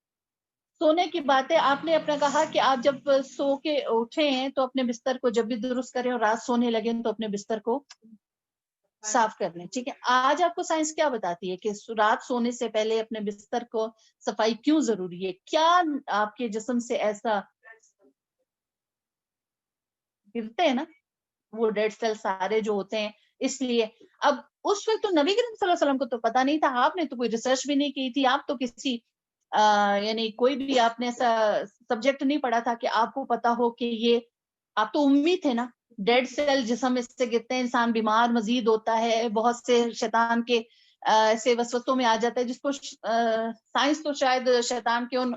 S1: سونے کی باتیں آپ نے اپنا کہا کہ آپ جب سو کے اٹھے ہیں تو اپنے بستر کو جب بھی درست کریں اور رات سونے لگے تو اپنے بستر کو صاف کر لیں. ٹھیک ہے، آج آپ کو سائنس کیا بتاتی ہے کہ رات سونے سے پہلے اپنے بستر کو صفائی کیوں ضروری ہے؟ کیا آپ کے جسم سے ایسا گرتے ہیں نا وہ ڈیڈ سیل سارے جو ہوتے ہیں، اس لیے. اب اس وقت تو نبی کریم صلی اللہ علیہ وسلم کو تو پتا نہیں تھا، آپ نے تو کوئی ریسرچ بھی نہیں کی تھی، آپ تو کسی یعنی کوئی بھی آپ نے ایسا سبجیکٹ نہیں پڑھا تھا کہ آپ کو پتا ہو کہ یہ، آپ تو امید تھے نا. ڈیڈ سیل جسم اس سے گرتے ہیں، انسان بیمار مزید ہوتا ہے، بہت سے شیطان کے ایسے وسوسوں میں آ جاتا ہے جس کو سائنس تو شاید شیطان کے ان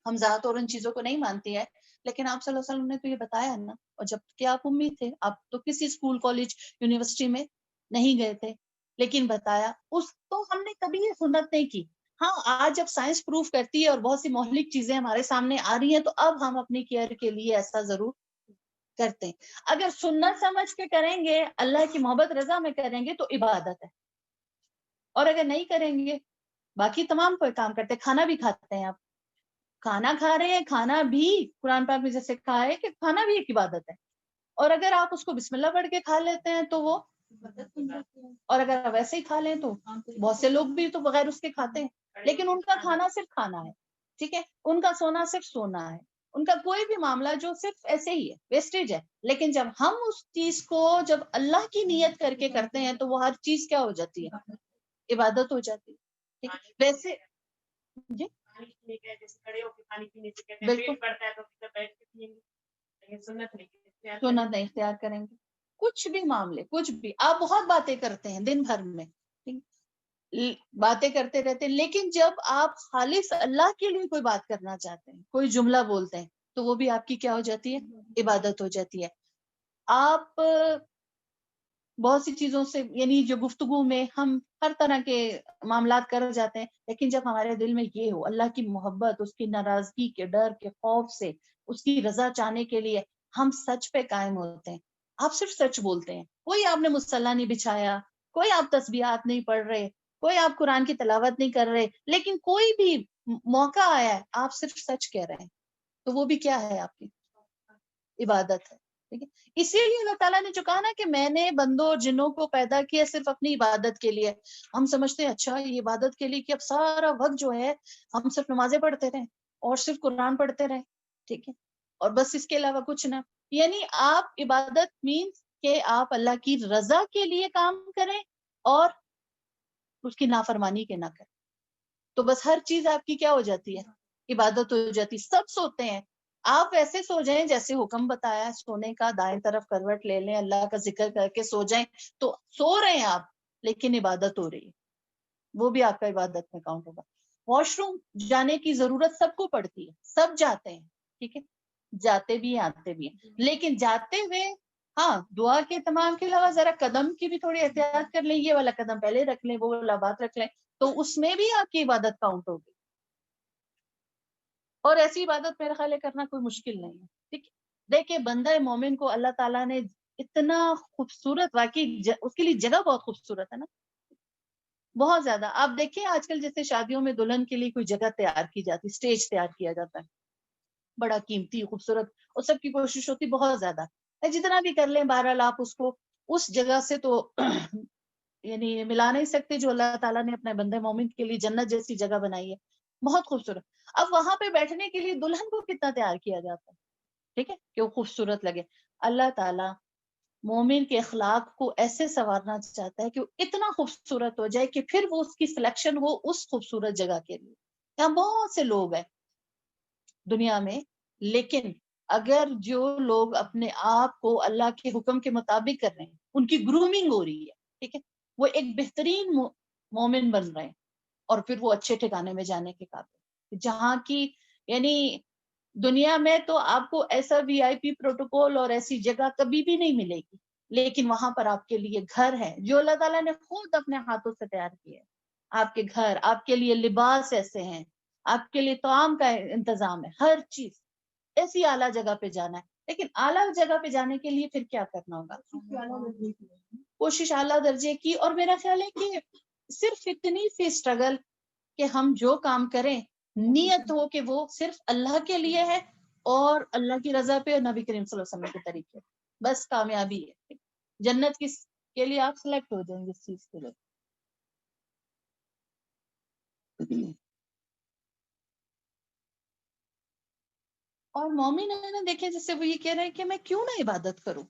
S1: ہمزات اور ان چیزوں کو نہیں مانتی ہے، لیکن آپ صلی اللہ علیہ وسلم نے تو یہ بتایا نا. اور جب کہ آپ امید تھے، آپ تو کسی اسکول کالج یونیورسٹی میں نہیں گئے تھے، لیکن بتایا. اس تو ہم نے کبھی یہ سنت نہیں کی. ہاں آج جب سائنس پروف کرتی ہے اور بہت سی مہلک چیزیں ہمارے سامنے آ رہی ہیں تو اب ہم اپنی کیئر کے لیے ایسا ضرور کرتے ہیں. اگر سنت سمجھ کے کریں گے، اللہ کی محبت رضا میں کریں گے تو عبادت ہے. اور اگر نہیں کریں گے، باقی تمام کوئی کام کرتے، کھانا بھی کھاتے ہیں، آپ کھانا کھا رہے ہیں، کھانا بھی قرآن پاک میں جیسے کہا ہے کہ کھانا بھی ایک عبادت ہے. اور اگر آپ اس کو بسم اللہ پڑھ کے کھا لیتے ہیں تو وہ، اور اگر آپ ویسے ہی کھا لیں تو بہت سے لوگ بھی تو بغیر اس کے کھاتے ہیں، لیکن ان کا کھانا صرف کھانا ہے. ٹھیک ہے، ان کا سونا صرف سونا ہے، ان کا کوئی بھی معاملہ جو صرف ایسے ہی ہے، ویسٹیج ہے. لیکن جب ہم اس چیز کو جب اللہ کی نیت کر کے کرتے ہیں تو وہ ہر چیز کیا ہو جاتی ہے؟ عبادت ہو جاتی ہے. ٹھیک ہے، ویسے جی بالکل سنت نہیں اختیار کریں گے. کچھ بھی معاملے، کچھ بھی آپ بہت باتیں کرتے ہیں دن بھر میں، باتیں کرتے رہتے ہیں، لیکن جب آپ خالص اللہ کے لیے کوئی بات کرنا چاہتے ہیں، کوئی جملہ بولتے ہیں، تو وہ بھی آپ کی کیا ہو جاتی ہے؟ عبادت ہو جاتی ہے. آپ بہت سی چیزوں سے یعنی جو گفتگو میں ہم ہر طرح کے معاملات کر جاتے ہیں، لیکن جب ہمارے دل میں یہ ہو اللہ کی محبت، اس کی ناراضگی کے ڈر کے خوف سے، اس کی رضا چاہنے کے لیے ہم سچ پہ قائم ہوتے ہیں. آپ صرف سچ بولتے ہیں. کوئی آپ نے مصلی نہیں بچھایا، کوئی آپ تسبیحات نہیں پڑھ رہے، کوئی آپ قرآن کی تلاوت نہیں کر رہے، لیکن کوئی بھی موقع آیا ہے آپ صرف سچ کہہ رہے ہیں، تو وہ بھی کیا ہے؟ آپ کی عبادت ہے. ٹھیک ہے، اسی لیے اللہ تعالیٰ نے جو کہا نا کہ میں نے بندوں اور جنوں کو پیدا کیا صرف اپنی عبادت کے لیے. ہم سمجھتے ہیں اچھا یہ عبادت کے لیے کہ اب سارا وقت جو ہے ہم صرف نمازیں پڑھتے رہیں اور صرف قرآن پڑھتے رہیں، ٹھیک ہے، اور بس اس کے علاوہ کچھ نہ. یعنی آپ عبادت مینس کہ آپ اللہ کی رضا کے لیے کام کریں اور اس کی نافرمانی کے نہ کریں. تو بس ہر چیز آپ کی کیا ہو جاتی ہے؟ عبادت ہو جاتی. سب سوتے ہیں، آپ ایسے سو جائیں جیسے حکم بتایا سونے کا، دائیں طرف کروٹ لے لیں، اللہ کا ذکر کر کے سو جائیں، تو سو رہے ہیں آپ لیکن عبادت ہو رہی ہے، وہ بھی آپ کا عبادت میں کاؤنٹ ہوگا. واش روم جانے کی ضرورت سب کو پڑتی ہے، سب جاتے ہیں، ٹھیک ہے، جاتے بھی ہیں آتے بھی ہیں، لیکن جاتے ہوئے ہاں دعا کے تمام کے علاوہ ذرا قدم کی بھی تھوڑی احتیاط کر لیں، یہ والا قدم پہلے رکھ لیں، وہ والا بات رکھ لیں، تو اس میں بھی آپ کی عبادت کاؤنٹ ہوگی. اور ایسی عبادت میرا خیال ہے کرنا کوئی مشکل نہیں ہے. ٹھیک ہے، دیکھیں بندہ مومن کو اللہ تعالیٰ نے اتنا خوبصورت، واقعی اس کے لیے جگہ بہت خوبصورت ہے نا، بہت زیادہ. آپ دیکھیں آج کل جیسے شادیوں میں دلہن کے لیے کوئی جگہ تیار کی جاتی، اسٹیج تیار کیا جاتا ہے، بڑا قیمتی خوبصورت، اور سب کی کوشش ہوتی بہت زیادہ جتنا بھی کر لیں، بہرحال آپ اس کو اس جگہ سے تو یعنی ملا نہیں سکتے جو اللہ تعالیٰ نے اپنے بندے مومن کے لیے جنت جیسی جگہ بنائی ہے، بہت خوبصورت. اب وہاں پہ بیٹھنے کے لیے دلہن کو کتنا تیار کیا جاتا ہے، ٹھیک ہے، کہ وہ خوبصورت لگے. اللہ تعالیٰ مومن کے اخلاق کو ایسے سنوارنا چاہتا ہے کہ وہ اتنا خوبصورت ہو جائے کہ پھر وہ اس کی سلیکشن ہو اس خوبصورت جگہ کے لیے. یہاں بہت سے لوگ ہیں دنیا میں، لیکن اگر جو لوگ اپنے آپ کو اللہ کے حکم کے مطابق کر رہے ہیں، ان کی گرومنگ ہو رہی ہے، ٹھیک ہے، وہ ایک بہترین مومن بن رہے ہیں، اور پھر وہ اچھے ٹھکانے میں جانے کے قابل، جہاں کی یعنی دنیا میں تو آپ کو ایسا وی آئی پی پروٹوکول اور ایسی جگہ کبھی بھی نہیں ملے گی، لیکن وہاں پر آپ کے لیے گھر ہے جو اللہ تعالیٰ نے خود اپنے ہاتھوں سے تیار کیے. آپ کے گھر، آپ کے لیے لباس ایسے ہیں، آپ کے لیے طعام کا انتظام ہے، ہر چیز. ایسی اعلیٰ جگہ پہ جانا ہے، لیکن اعلیٰ جگہ پہ جانے کے لیے پھر کیا کرنا ہوگا؟ کوشش اعلیٰ درجے کی. اور میرا خیال ہے کہ صرف اتنی سی اسٹرگل کہ ہم جو کام کریں نیت ہو کہ وہ صرف اللہ کے لیے ہے اور اللہ کی رضا پہ اور نبی کریم صلی اللہ علیہ وسلم کے طریقے، بس کامیابی ہے. جنت کس کے لیے آپ سلیکٹ ہو جائیں گے اس چیز کے لیے. اور مومن ہے نا، دیکھیں جس سے وہ یہ کہہ رہے ہیں کہ میں کیوں نہ عبادت کروں.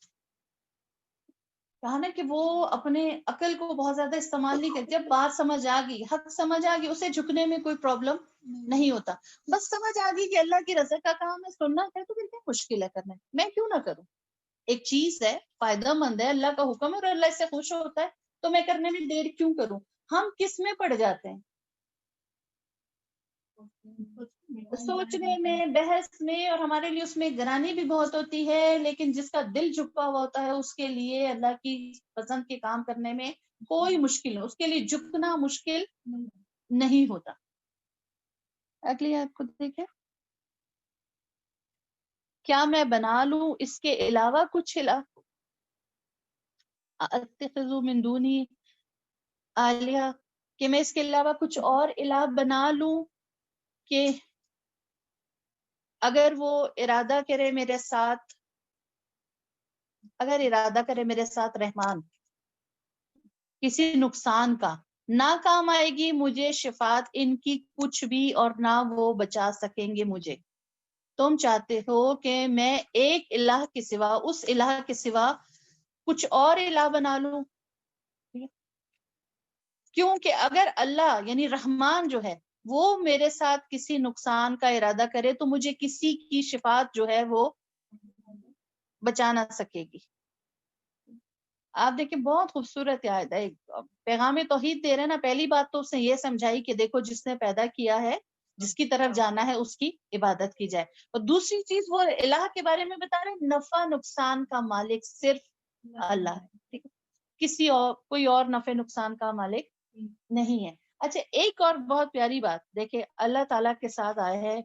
S1: کہا نا کہ وہ اپنے عقل کو بہت زیادہ استعمال نہیں کرتے. جب بات سمجھ آ گئی، حق سمجھ آ گئی، اسے جھکنے میں کوئی پرابلم نہیں ہوتا. بس سمجھ آ گئی کہ اللہ کی رضا کا کام ہے، سننا ہے، تو پھر کیا مشکل ہے کرنے میں کیوں نہ کروں. ایک چیز ہے فائدہ مند ہے، اللہ کا حکم ہے اور اللہ اس سے خوش ہوتا ہے، تو میں کرنے میں دیر کیوں کروں. ہم کس میں پڑ جاتے ہیں؟ سوچنے میں، بحث میں، اور ہمارے لیے اس میں گرانی بھی بہت ہوتی ہے. لیکن جس کا دل جھکا ہوا ہوتا ہے اس کے لیے اللہ کی پسند کے کام کرنے میں کوئی مشکل نہیں، اس کے لیے جھکنا مشکل نہیں ہوتا. اگلی آپ کو دیکھیں، کیا میں بنا لوں اس کے علاوہ کچھ اتخذ من دونی آلیہ، کہ میں اس کے علاوہ کچھ اور الہ بنا لوں کہ اگر وہ ارادہ کرے میرے ساتھ، اگر ارادہ کرے میرے ساتھ رحمان کسی نقصان کا، نہ کام آئے گی مجھے شفاعت ان کی کچھ بھی، اور نہ وہ بچا سکیں گے مجھے. تم چاہتے ہو کہ میں ایک الہ کے سوا، اس الہ کے سوا کچھ اور الہ بنا لوں. کیونکہ اگر اللہ یعنی رحمان جو ہے وہ میرے ساتھ کسی نقصان کا ارادہ کرے تو مجھے کسی کی شفاعت جو ہے وہ بچا نہ سکے گی. آپ دیکھیں بہت خوبصورت آیت ہے، پیغام توحید دے رہے ہیں نا. پہلی بات تو اس نے یہ سمجھائی کہ دیکھو جس نے پیدا کیا ہے جس کی طرف جانا ہے اس کی عبادت کی جائے. اور دوسری چیز وہ الہ کے بارے میں بتا رہے ہیں، نفع نقصان کا مالک صرف اللہ ہے. ٹھیک ہے، کسی اور کوئی اور نفع نقصان کا مالک نہیں ہے. اچھا، ایک اور بہت پیاری بات دیکھیں اللہ تعالیٰ کے ساتھ آیا ہے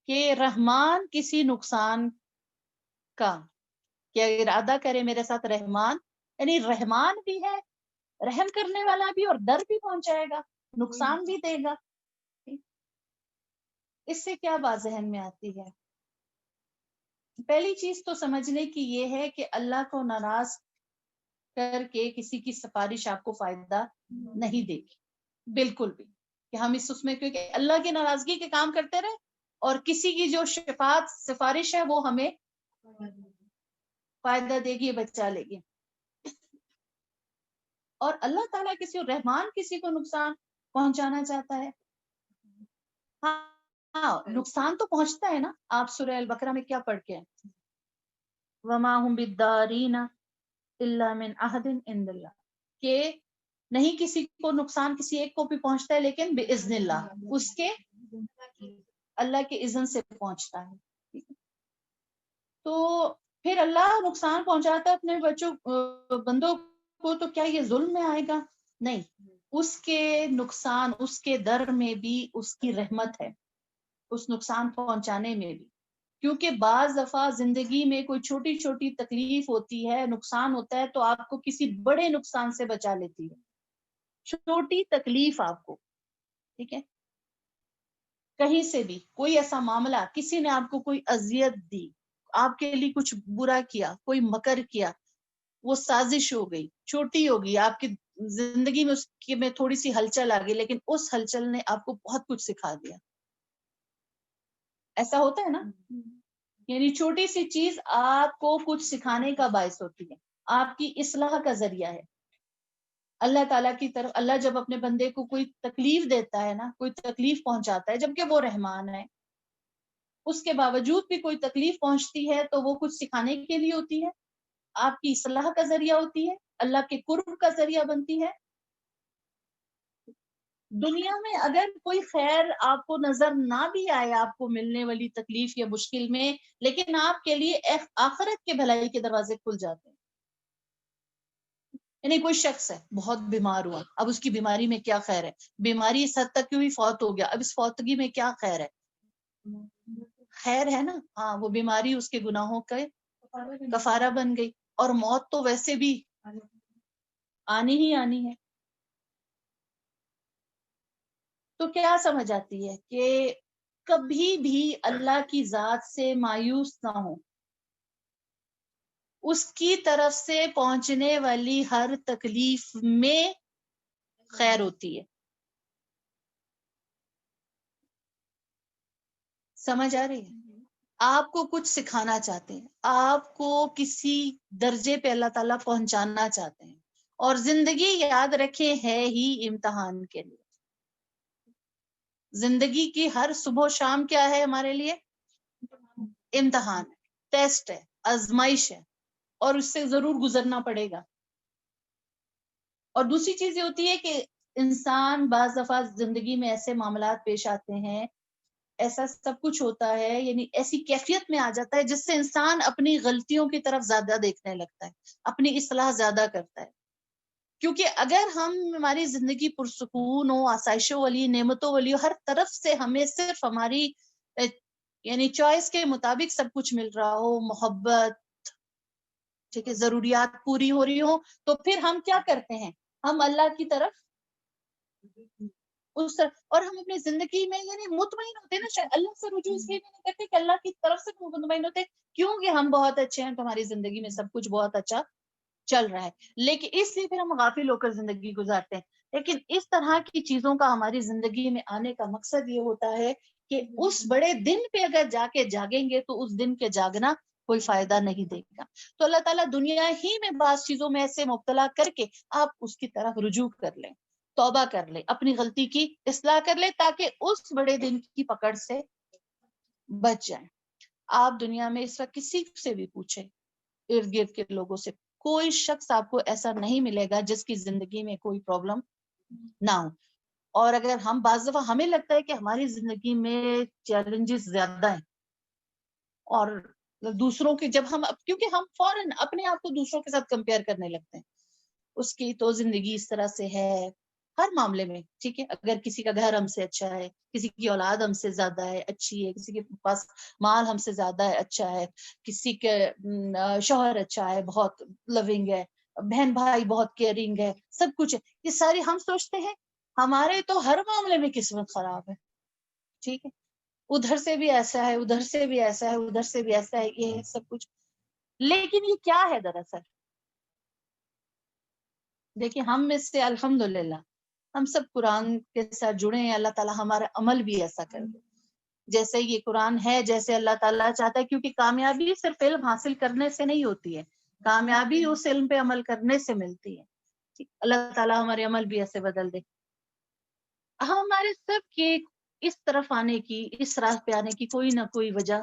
S1: کہ رحمان کسی نقصان کا کیا ارادہ کرے میرے ساتھ رحمان، یعنی رحمان بھی ہے، رحم کرنے والا بھی، اور در بھی پہنچائے گا، نقصان بھی دے گا. اس سے کیا بات ذہن میں آتی ہے؟ پہلی چیز تو سمجھنے کی یہ ہے کہ اللہ کو ناراض کر کے کسی کی سفارش آپ کو فائدہ نہیں دے گی بالکل بھی، کہ ہم اس میں کیونکہ اللہ کی ناراضگی کے کام کرتے رہے اور کسی کی جو شفاعت سفارش ہے وہ ہمیں فائدہ دے گی، بچا لے گی. اور اللہ تعالیٰ رحمان کسی کو نقصان پہنچانا چاہتا ہے. ہاں نقصان تو پہنچتا ہے نا. آپ سورہ البقرہ میں کیا پڑھ کے ہیں؟ وما هم بالضارین الا من احد عند اللہ، کہ نہیں کسی کو نقصان کسی ایک کو بھی پہنچتا ہے لیکن باذن اللہ، اس کے اللہ کے اذن سے پہنچتا ہے. تو پھر اللہ نقصان پہنچاتا ہے اپنے بندوں کو، تو کیا یہ ظلم میں آئے گا؟ نہیں، اس کے نقصان، اس کے در میں بھی اس کی رحمت ہے، اس نقصان پہنچانے میں بھی. کیونکہ بعض دفعہ زندگی میں کوئی چھوٹی چھوٹی تکلیف ہوتی ہے، نقصان ہوتا ہے، تو آپ کو کسی بڑے نقصان سے بچا لیتی ہے. چھوٹی تکلیف آپ کو، ٹھیک ہے، کہیں سے بھی کوئی ایسا معاملہ، کسی نے آپ کو کوئی اذیت دی، آپ کے لیے کچھ برا کیا، کوئی مکر کیا، وہ سازش ہو گئی، چھوٹی ہوگی آپ کی زندگی میں، اس میں تھوڑی سی ہلچل آ گئی، لیکن اس ہلچل نے آپ کو بہت کچھ سکھا دیا. ایسا ہوتا ہے نا، یعنی چھوٹی سی چیز آپ کو کچھ سکھانے کا باعث ہوتی ہے، آپ کی اصلاح کا ذریعہ ہے. اللہ تعالیٰ کی طرف اللہ جب اپنے بندے کو کوئی تکلیف دیتا ہے نا، کوئی تکلیف پہنچاتا ہے، جبکہ وہ رحمان ہے، اس کے باوجود بھی کوئی تکلیف پہنچتی ہے تو وہ کچھ سکھانے کے لیے ہوتی ہے، آپ کی اصلاح کا ذریعہ ہوتی ہے، اللہ کے قرب کا ذریعہ بنتی ہے. دنیا میں اگر کوئی خیر آپ کو نظر نہ بھی آئے، آپ کو ملنے والی تکلیف یا مشکل میں، لیکن آپ کے لیے آخرت کے بھلائی کے دروازے کھل جاتے ہیں. یعنی کوئی شخص ہے بہت بیمار ہوا، اب اس کی بیماری میں کیا خیر ہے؟ بیماری اس حد تک ہوئی، فوت ہو گیا، اب اس فوتگی میں کیا خیر ہے؟ خیر ہے نا. ہاں، وہ بیماری اس کے گناہوں کا کفارہ بن گئی، اور موت تو ویسے بھی آنی ہی آنی ہے. تو کیا سمجھ آتی ہے کہ کبھی بھی اللہ کی ذات سے مایوس نہ ہو. اس کی طرف سے پہنچنے والی ہر تکلیف میں خیر ہوتی ہے. سمجھ آ رہی ہے؟ آپ کو کچھ سکھانا چاہتے ہیں، آپ کو کسی درجے پہ اللہ تعالیٰ پہنچانا چاہتے ہیں، اور زندگی یاد رکھے ہے ہی امتحان کے لیے. زندگی کی ہر صبح و شام کیا ہے ہمارے لیے؟ امتحان ہے، ٹیسٹ ہے، آزمائش ہے، اور اس سے ضرور گزرنا پڑے گا. اور دوسری چیز یہ ہوتی ہے کہ انسان بعض دفعہ زندگی میں ایسے معاملات پیش آتے ہیں، ایسا سب کچھ ہوتا ہے، یعنی ایسی کیفیت میں آ جاتا ہے جس سے انسان اپنی غلطیوں کی طرف زیادہ دیکھنے لگتا ہے، اپنی اصلاح زیادہ کرتا ہے. کیونکہ اگر ہماری زندگی پرسکون ہو، آسائشوں والی، نعمتوں والی ہو، ہر طرف سے ہمیں صرف ہماری یعنی چوائس کے مطابق سب کچھ مل رہا ہو، محبت، ٹھیک ہے، ضروریات پوری ہو رہی ہو، تو پھر ہم کیا کرتے ہیں؟ ہم اللہ کی طرف اس طرح، اور ہم اپنی زندگی میں یعنی مطمئن ہوتے ہیں نا. شاید اللہ سے رجوع اس لیے بھی نہیں کرتے کہ اللہ کی طرف سے مطمئن ہوتے کیونکہ ہم بہت اچھے ہیں، تمہاری زندگی میں سب کچھ بہت اچھا چل رہا ہے، لیکن اس لیے پھر ہم غافل ہو کر زندگی گزارتے ہیں. لیکن اس طرح کی چیزوں کا ہماری زندگی میں آنے کا مقصد یہ ہوتا ہے کہ اس بڑے دن پہ اگر جا کے جاگیں گے تو اس دن کے جاگنا کوئی فائدہ نہیں دے گا. تو اللہ تعالیٰ دنیا ہی میں بعض چیزوں میں ایسے مبتلا کر کے آپ اس کی طرف رجوع کر لیں، توبہ کر لیں، اپنی غلطی کی اصلاح کر لیں، تاکہ اس بڑے دن کی پکڑ سے بچ جائیں. آپ دنیا میں اس وقت کسی سے بھی پوچھیں، ارد گرد کے لوگوں سے، کوئی شخص آپ کو ایسا نہیں ملے گا جس کی زندگی میں کوئی پرابلم نہ ہو. اور اگر ہم بعض دفعہ ہمیں لگتا ہے کہ ہماری زندگی میں چیلنجز زیادہ ہیں، اور دوسروں کے جب ہم کیونکہ ہم فوراً اپنے آپ کو دوسروں کے ساتھ کمپیئر کرنے لگتے ہیں، اس کی تو زندگی اس طرح سے ہے ہر معاملے میں، ٹھیک ہے، اگر کسی کا گھر ہم سے اچھا ہے، کسی کی اولاد ہم سے زیادہ ہے اچھی ہے، کسی کے پاس مال ہم سے زیادہ ہے اچھا ہے، کسی کے شوہر اچھا ہے بہت لونگ ہے، بہن بھائی بہت کیئرنگ ہے، سب کچھ ہے، یہ ساری ہم سوچتے ہیں ہمارے تو ہر معاملے میں قسمت خراب ہے، ٹھیک ہے، ادھر سے بھی ایسا ہے، ادھر سے بھی ایسا ہے، ادھر سے بھی ایسا ہے، یہ ہے سب کچھ. لیکن یہ کیا ہے دراصل؟ دیکھیں ہم میں سے الحمدللہ ہم سب قرآن کے ساتھ جڑے ہیں، اللہ تعالیٰ ہمارا عمل بھی ایسا کر دے جیسے یہ قرآن ہے، جیسے اللہ تعالیٰ چاہتا ہے، کیونکہ کامیابی صرف علم حاصل کرنے سے نہیں ہوتی ہے، کامیابی اس علم پہ عمل کرنے سے ملتی ہے. اللہ تعالیٰ ہمارے عمل بھی ایسے بدل دے. ہمارے سب کے اس طرف آنے کی، اس راہ پہ آنے کی کوئی نہ کوئی وجہ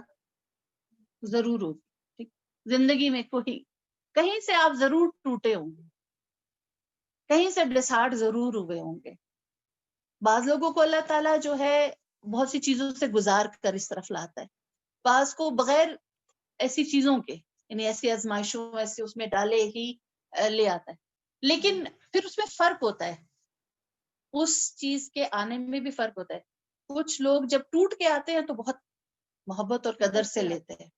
S1: ضرور ہوگی. زندگی میں کوئی کہیں سے آپ ضرور ٹوٹے ہوں گے، کہیں سے ڈسہارٹ ضرور ہوئے ہوں گے. بعض لوگوں کو اللہ تعالیٰ جو ہے بہت سی چیزوں سے گزار کر اس طرف لاتا ہے، بعض کو بغیر ایسی چیزوں کے، یعنی ایسی آزمائشوں ایسے اس میں ڈالے ہی لے آتا ہے. لیکن پھر اس میں فرق ہوتا ہے، اس چیز کے آنے میں بھی فرق ہوتا ہے. کچھ لوگ جب ٹوٹ کے آتے ہیں تو بہت محبت اور قدر سے لیتے ہیں،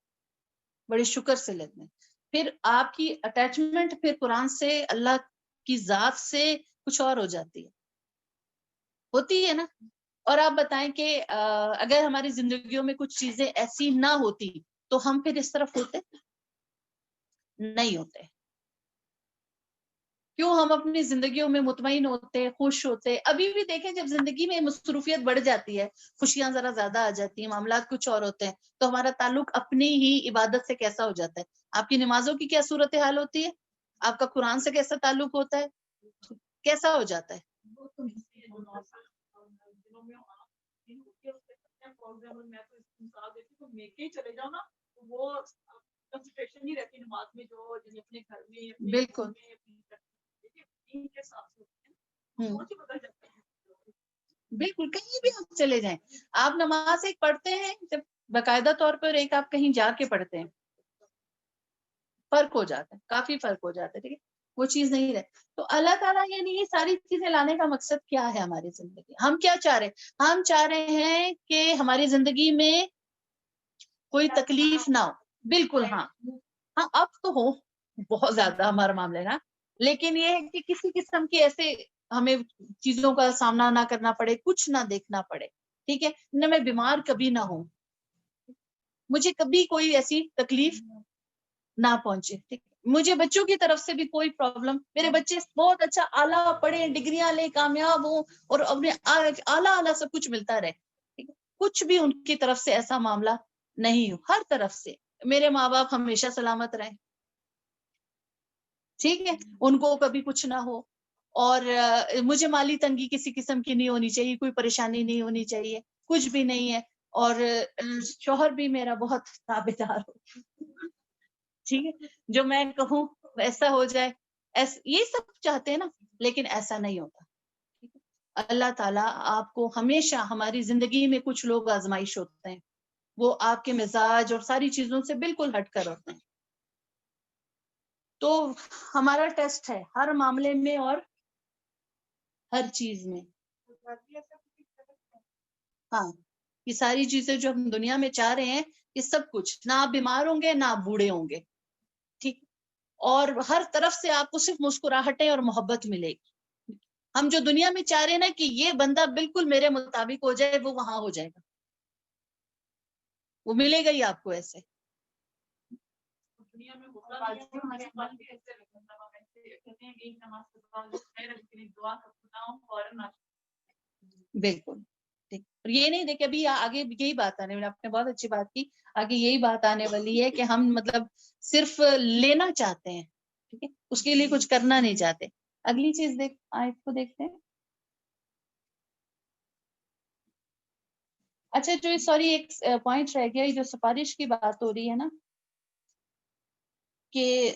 S1: بڑے شکر سے لیتے ہیں. پھر آپ کی اٹیچمنٹ پھر قرآن سے، اللہ کی ذات سے کچھ اور ہو جاتی ہے، ہوتی ہے نا. اور آپ بتائیں کہ اگر ہماری زندگیوں میں کچھ چیزیں ایسی نہ ہوتی تو ہم پھر اس طرف ہوتے نہیں ہوتے. کیوں ہم اپنی زندگیوں میں مطمئن ہوتے، خوش ہوتے. ابھی بھی دیکھیں جب زندگی میں مصروفیت بڑھ جاتی ہے، خوشیاں ذرا زیادہ آ جاتی ہیں، معاملات کچھ اور ہوتے ہیں، تو ہمارا تعلق اپنی ہی عبادت سے کیسا ہو جاتا ہے. آپ کی نمازوں کی کیا صورتحال ہوتی ہے، آپ کا قرآن سے کیسا تعلق ہوتا ہے، کیسا ہو جاتا ہے. بالکل بالکل کہیں بھی آپ چلے جائیں، آپ نماز ایک پڑھتے ہیں جب باقاعدہ طور پر، ایک آپ کہیں جا کے پڑھتے ہیں، فرق ہو جاتا ہے، کافی فرق ہو جاتا ہے. ٹھیک ہے، وہ چیز نہیں رہے. تو اللہ تعالیٰ یعنی یہ ساری چیزیں لانے کا مقصد کیا ہے ہماری زندگی؟ ہم کیا چاہ رہے ہیں؟ ہم چاہ رہے ہیں کہ ہماری زندگی میں کوئی تکلیف نہ ہو. بالکل ہاں ہاں، اب تو ہو بہت زیادہ ہمارا معاملہ ہے نا، لیکن یہ ہے کہ کسی قسم کی ایسے ہمیں چیزوں کا سامنا نہ کرنا پڑے، کچھ نہ دیکھنا پڑے. ٹھیک ہے، نہ میں بیمار کبھی نہ ہوں، مجھے کبھی کوئی ایسی تکلیف نہ پہنچے. ٹھیک، مجھے بچوں کی طرف سے بھی کوئی پرابلم، میرے بچے بہت اچھا اعلیٰ پڑھیں، ڈگریاں لیں، کامیاب ہوں، اور اپنے اعلیٰ سب کچھ ملتا رہے. کچھ بھی ان کی طرف سے ایسا معاملہ نہیں ہو، ہر طرف سے میرے ماں باپ ہمیشہ سلامت رہیں، ٹھیک ہے، ان کو کبھی کچھ نہ ہو، اور مجھے مالی تنگی کسی قسم کی نہیں ہونی چاہیے، کوئی پریشانی نہیں ہونی چاہیے، کچھ بھی نہیں ہے، اور شوہر بھی میرا بہت تابعدار ہو، ٹھیک ہے، جو میں کہوں ویسا ہو جائے، یہ سب چاہتے ہیں نا. لیکن ایسا نہیں ہوتا. اللہ تعالیٰ آپ کو ہمیشہ، ہماری زندگی میں کچھ لوگ آزمائش ہوتے ہیں، وہ آپ کے مزاج اور ساری چیزوں سے بالکل ہٹ کر ہوتے ہیں. تو ہمارا ٹیسٹ ہے ہر معاملے میں اور ہر چیز میں. ہاں، یہ ساری چیزیں جو ہم دنیا میں چاہ رہے ہیں، یہ سب کچھ، نہ آپ بیمار ہوں گے نہ آپ بوڑھے ہوں گے، ٹھیک، اور ہر طرف سے آپ کو صرف مسکراہٹیں اور محبت ملے گی. ہم جو دنیا میں چاہ رہے ہیں نا کہ یہ بندہ بالکل میرے مطابق ہو جائے، وہ وہاں ہو جائے گا، وہ ملے گا ہی آپ کو ایسے. بالکل ٹھیک. اور یہ نہیں دیکھے ابھی آگے یہی بات آنے والی، آپ نے بہت اچھی بات کی، آگے یہی بات آنے والی ہے کہ ہم مطلب صرف لینا چاہتے ہیں، ٹھیک ہے، اس کے لیے کچھ کرنا نہیں چاہتے. اگلی چیز آیت کو دیکھتے ہیں. اچھا جو سوری ایک پوائنٹ رہ گیا، جو سفارش کی بات ہو رہی ہے نا، کہ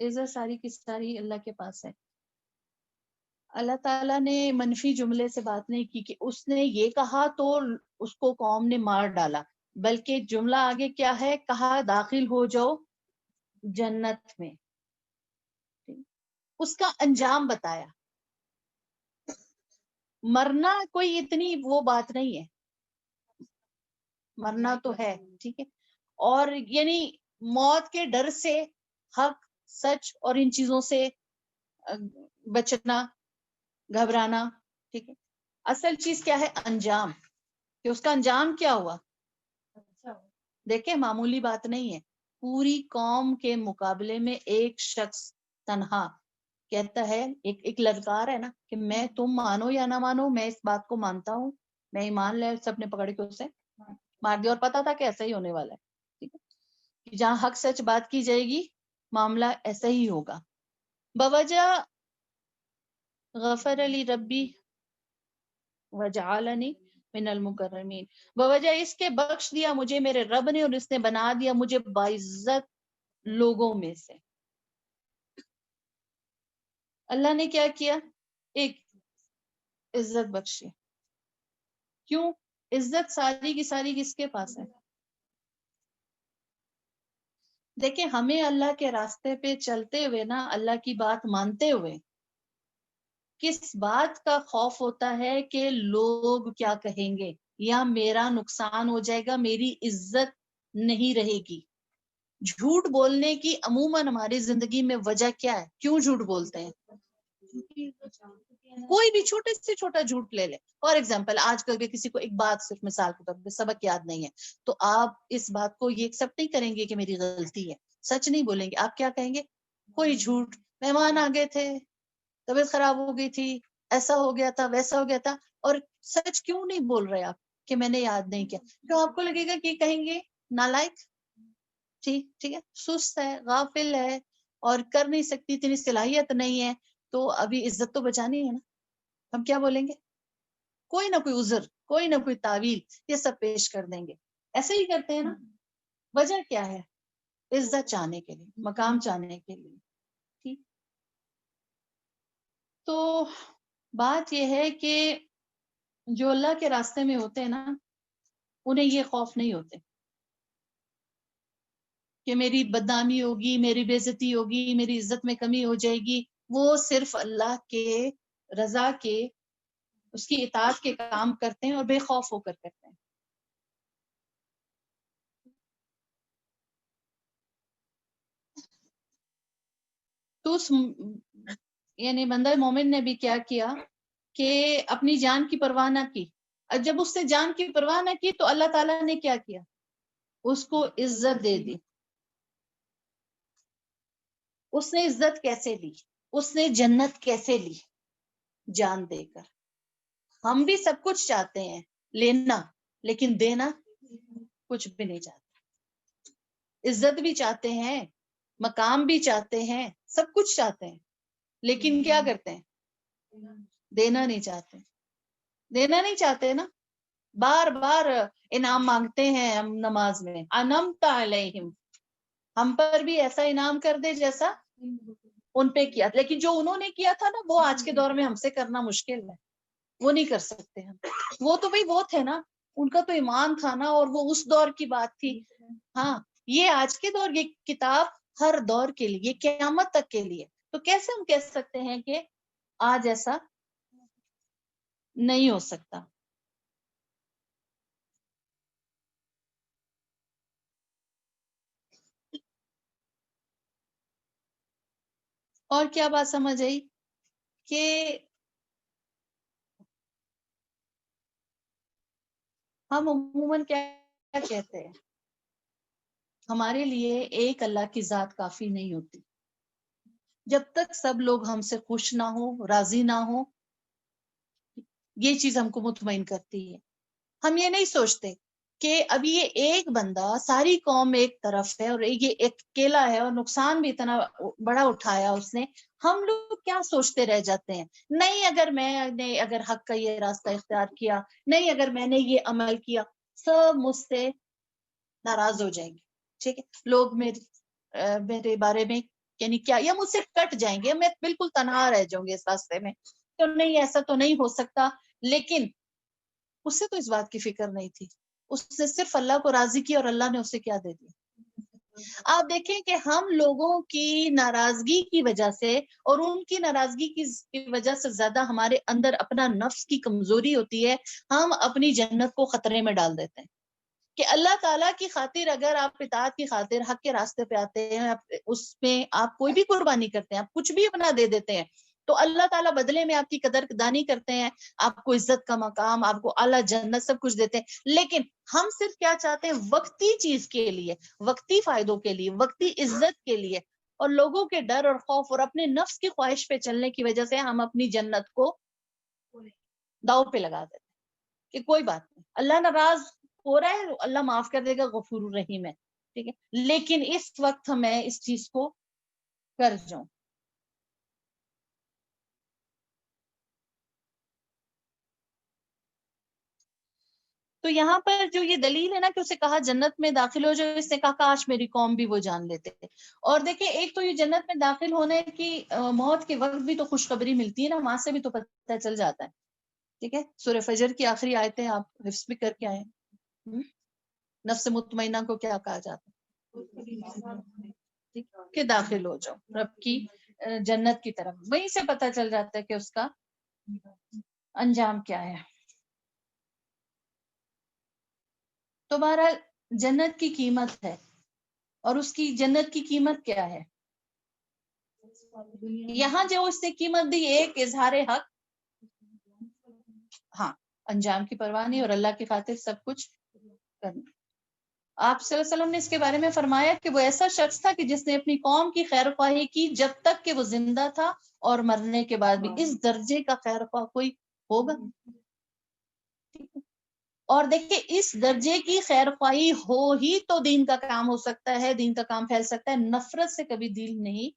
S1: عزت ساری کی ساری اللہ کے پاس ہے. اللہ تعالیٰ نے منفی جملے سے بات نہیں کی کہ اس نے یہ کہا تو اس کو قوم نے مار ڈالا، بلکہ جملہ آگے کیا ہے، کہا داخل ہو جاؤ جنت میں. اس کا انجام بتایا. مرنا کوئی اتنی وہ بات نہیں ہے، مرنا تو ہے، ٹھیک ہے. اور یعنی موت کے ڈر سے حق، سچ اور ان چیزوں سے بچنا، گھبرانا، ٹھیک ہے. اصل چیز کیا ہے، انجام، کہ اس کا انجام کیا ہوا. دیکھیں معمولی بات نہیں ہے. پوری قوم کے مقابلے میں ایک شخص تنہا کہتا ہے، ایک للکار ہے نا کہ میں، تم مانو یا نہ مانو، میں اس بات کو مانتا ہوں، میں ایمان لے، سب نے پکڑ کے اسے مار دیا. اور پتا تھا کہ ایسا ہی ہونے والا ہے، ٹھیک ہے. جہاں حق سچ بات کی جائے گی معاملہ ایسا ہی ہوگا. بوجہ غفر علی ربی وجعلنی من المکرمین، بوجہ اس کے بخش دیا مجھے میرے رب نے، اور اس نے بنا دیا مجھے باعزت لوگوں میں سے. اللہ نے کیا کیا، ایک عزت بخشی. کیوں؟ عزت ساری کی ساری کس کے پاس ہے. دیکھیں ہمیں اللہ کے راستے پہ چلتے ہوئے نا، اللہ کی بات مانتے ہوئے کس بات کا خوف ہوتا ہے کہ لوگ کیا کہیں گے، یا میرا نقصان ہو جائے گا، میری عزت نہیں رہے گی. جھوٹ بولنے کی عموماً ہماری زندگی میں وجہ کیا ہے، کیوں جھوٹ بولتے ہیں. کوئی بھی چھوٹے سے چھوٹا جھوٹ لے لے. فار ایگزامپل آج کل کے کسی کو ایک بات، صرف مثال کے طور پہ سبق یاد نہیں ہے، تو آپ اس بات کو یہ ایکسپٹ نہیں کریں گے کہ میری غلطی ہے، سچ نہیں بولیں گے. آپ کیا کہیں گے، کوئی جھوٹ، مہمان آ گئے تھے، طبیعت خراب ہو گئی تھی، ایسا ہو گیا تھا، ویسا ہو گیا تھا. اور سچ کیوں نہیں بول رہے آپ کہ میں نے یاد نہیں کیا؟ کیوں آپ کو لگے گا کہ کہیں گے نالائق، ٹھیک ہے، سست ہے، غافل ہے، اور کر نہیں سکتی، اتنی صلاحیت نہیں ہے. تو ابھی عزت تو بچانی ہے نا. ہم کیا بولیں گے، کوئی نہ کوئی عذر، کوئی نہ کوئی تعویل، یہ سب پیش کر دیں گے. ایسے ہی کرتے ہیں نا. وجہ کیا ہے، عزت چاہنے کے لیے، مقام چاہنے کے لیے. ٹھیک. تو بات یہ ہے کہ جو اللہ کے راستے میں ہوتے ہیں نا، انہیں یہ خوف نہیں ہوتے کہ میری بدنامی ہوگی، میری بے عزتی ہوگی، میری عزت میں کمی ہو جائے گی. وہ صرف اللہ کے رضا کے، اس کی اطاعت کے کام کرتے ہیں اور بے خوف ہو کر کرتے ہیں. تو اس یعنی بندہ مومن نے بھی کیا کیا کہ اپنی جان کی پرواہ نہ کی. اور جب اس نے جان کی پرواہ نہ کی تو اللہ تعالیٰ نے کیا کیا، اس کو عزت دے دی. اس نے عزت کیسے لی، اس نے جنت کیسے لی، جان دے کر. ہم بھی سب کچھ چاہتے ہیں لینا، لیکن دینا کچھ بھی نہیں چاہتے. عزت بھی چاہتے ہیں، مقام بھی چاہتے ہیں، سب کچھ چاہتے ہیں، لیکن کیا کرتے ہیں، دینا نہیں چاہتے. دینا نہیں چاہتے نا. بار بار انعام مانگتے ہیں ہم نماز میں، انعمت علیہم، ہم پر بھی ایسا انعام کر دے جیسا ان پہ کیا. لیکن جو انہوں نے کیا تھا نا، وہ آج کے دور میں ہم سے کرنا مشکل ہے، وہ نہیں کر سکتے ہم. وہ تو بھئی وہ تھے نا، ان کا تو ایمان تھا نا، اور وہ اس دور کی بات تھی. ہاں یہ آج کے دور، یہ کتاب ہر دور کے لیے، قیامت تک کے لیے. تو کیسے ہم کہہ سکتے ہیں کہ آج ایسا نہیں ہو سکتا. اور کیا بات سمجھ آئی کہ ہم عموماً کیا کہتے ہیں، ہمارے لیے ایک اللہ کی ذات کافی نہیں ہوتی. جب تک سب لوگ ہم سے خوش نہ ہو، راضی نہ ہو، یہ چیز ہم کو مطمئن کرتی ہے. ہم یہ نہیں سوچتے کہ ابھی یہ ایک بندہ، ساری قوم ایک طرف ہے اور یہ اکیلا ہے، اور نقصان بھی اتنا بڑا اٹھایا اس نے. ہم لوگ کیا سوچتے رہ جاتے ہیں، نہیں اگر میں نے اگر حق کا یہ راستہ اختیار کیا، نہیں اگر میں نے یہ عمل کیا، سب مجھ سے ناراض ہو جائیں گے. ٹھیک ہے، لوگ میرے بارے میں یعنی کیا، یا مجھ سے کٹ جائیں گے، میں بالکل تنہا رہ جاؤں گے اس راستے میں. تو نہیں، ایسا تو نہیں ہو سکتا. لیکن اس سے تو اس بات کی فکر نہیں تھی، اس نے صرف اللہ کو راضی کیا اور اللہ نے اسے کیا دے دیا. آپ دیکھیں کہ ہم لوگوں کی ناراضگی کی وجہ سے اور ان کی ناراضگی کی وجہ سے زیادہ ہمارے اندر اپنا نفس کی کمزوری ہوتی ہے. ہم اپنی جنت کو خطرے میں ڈال دیتے ہیں کہ اللہ تعالیٰ کی خاطر اگر آپ اطاعت کی خاطر حق کے راستے پہ آتے ہیں، اس میں آپ کوئی بھی قربانی کرتے ہیں، آپ کچھ بھی اپنا دے دیتے ہیں، تو اللہ تعالیٰ بدلے میں آپ کی قدر دانی کرتے ہیں، آپ کو عزت کا مقام، آپ کو اعلیٰ جنت سب کچھ دیتے ہیں. لیکن ہم صرف کیا چاہتے ہیں؟ وقتی چیز کے لیے، وقتی فائدوں کے لیے، وقتی عزت کے لیے، اور لوگوں کے ڈر اور خوف اور اپنے نفس کی خواہش پہ چلنے کی وجہ سے ہم اپنی جنت کو داؤ پہ لگا دیتے ہیں کہ کوئی بات نہیں، اللہ ناراض ہو رہا ہے، اللہ معاف کر دے گا، غفور الرحیم ہے. ٹھیک ہے، لیکن اس وقت میں اس چیز کو کر جاؤں. تو یہاں پر جو یہ دلیل ہے نا کہ اسے کہا جنت میں داخل ہو جائے، اس نے کہا کاش میری قوم بھی وہ جان لیتے. اور دیکھیں، ایک تو یہ جنت میں داخل ہونے کی موت کے وقت بھی تو خوشخبری ملتی ہے نا، وہاں سے بھی تو پتہ چل جاتا ہے. ٹھیک ہے، سورہ فجر کی آخری آیتیں آپ حفظ بھی کر کے آئے. نفس مطمئنہ کو کیا کہا جاتا ہے؟ کہ داخل ہو جاؤ رب کی جنت کی طرف. وہیں سے پتہ چل جاتا ہے کہ اس کا انجام کیا ہے. تو بہرحال جنت کی قیمت ہے، اور اس کی جنت کی قیمت کیا ہے؟ یہاں جو اس نے قیمت دی، ایک اظہار حق، ہاں، انجام کی پرواہ نہیں، اور اللہ کی خاطر سب کچھ کرنا. آپ صلی اللہ علیہ وسلم نے اس کے بارے میں فرمایا کہ وہ ایسا شخص تھا کہ جس نے اپنی قوم کی خیر خواہی کی جب تک کہ وہ زندہ تھا، اور مرنے کے بعد بھی. اس درجے کا خیر خواہ کوئی ہوگا؟ اور دیکھیں، اس درجے کی خیر خواہی ہو ہی تو دین کا کام ہو سکتا ہے، دین کا کام پھیل سکتا ہے. نفرت سے کبھی دین نہیں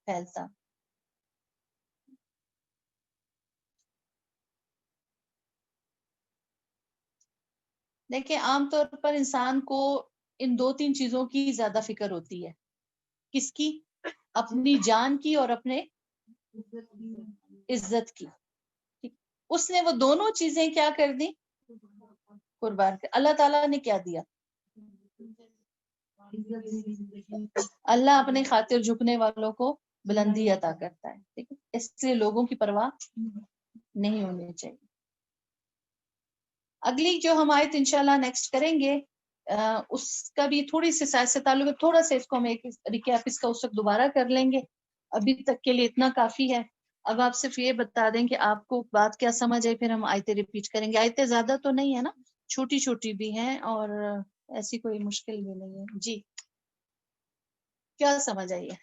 S1: پھیلتا. دیکھیں، عام طور پر انسان کو ان 2-3 چیزوں کی زیادہ فکر ہوتی ہے. کس کی؟ اپنی جان کی اور اپنے عزت کی. اس نے وہ دونوں چیزیں کیا کر دی؟ قربان کر. اللہ تعالیٰ نے کیا دیا؟ اللہ اپنے خاطر جھکنے والوں کو بلندی عطا کرتا ہے. ٹھیک ہے، اس سے لوگوں کی پرواہ نہیں ہونی چاہیے. اگلی جو ہم آیت انشاءاللہ نیکسٹ کریں گے، اس کا بھی تھوڑی سی سائز سے تعلق ہے، تھوڑا سا اس کو ہم ایک ریکیپ اس کا اس وقت دوبارہ کر لیں گے. ابھی تک کے لیے اتنا کافی ہے. اب آپ صرف یہ بتا دیں کہ آپ کو بات کیا سمجھ آئی، پھر ہم آیتیں ریپیٹ کریں گے. آیتیں زیادہ تو نہیں ہے نا، چھوٹی چھوٹی بھی ہیں اور ایسی کوئی مشکل بھی نہیں ہے. جی، کیا سمجھ آئی ہے؟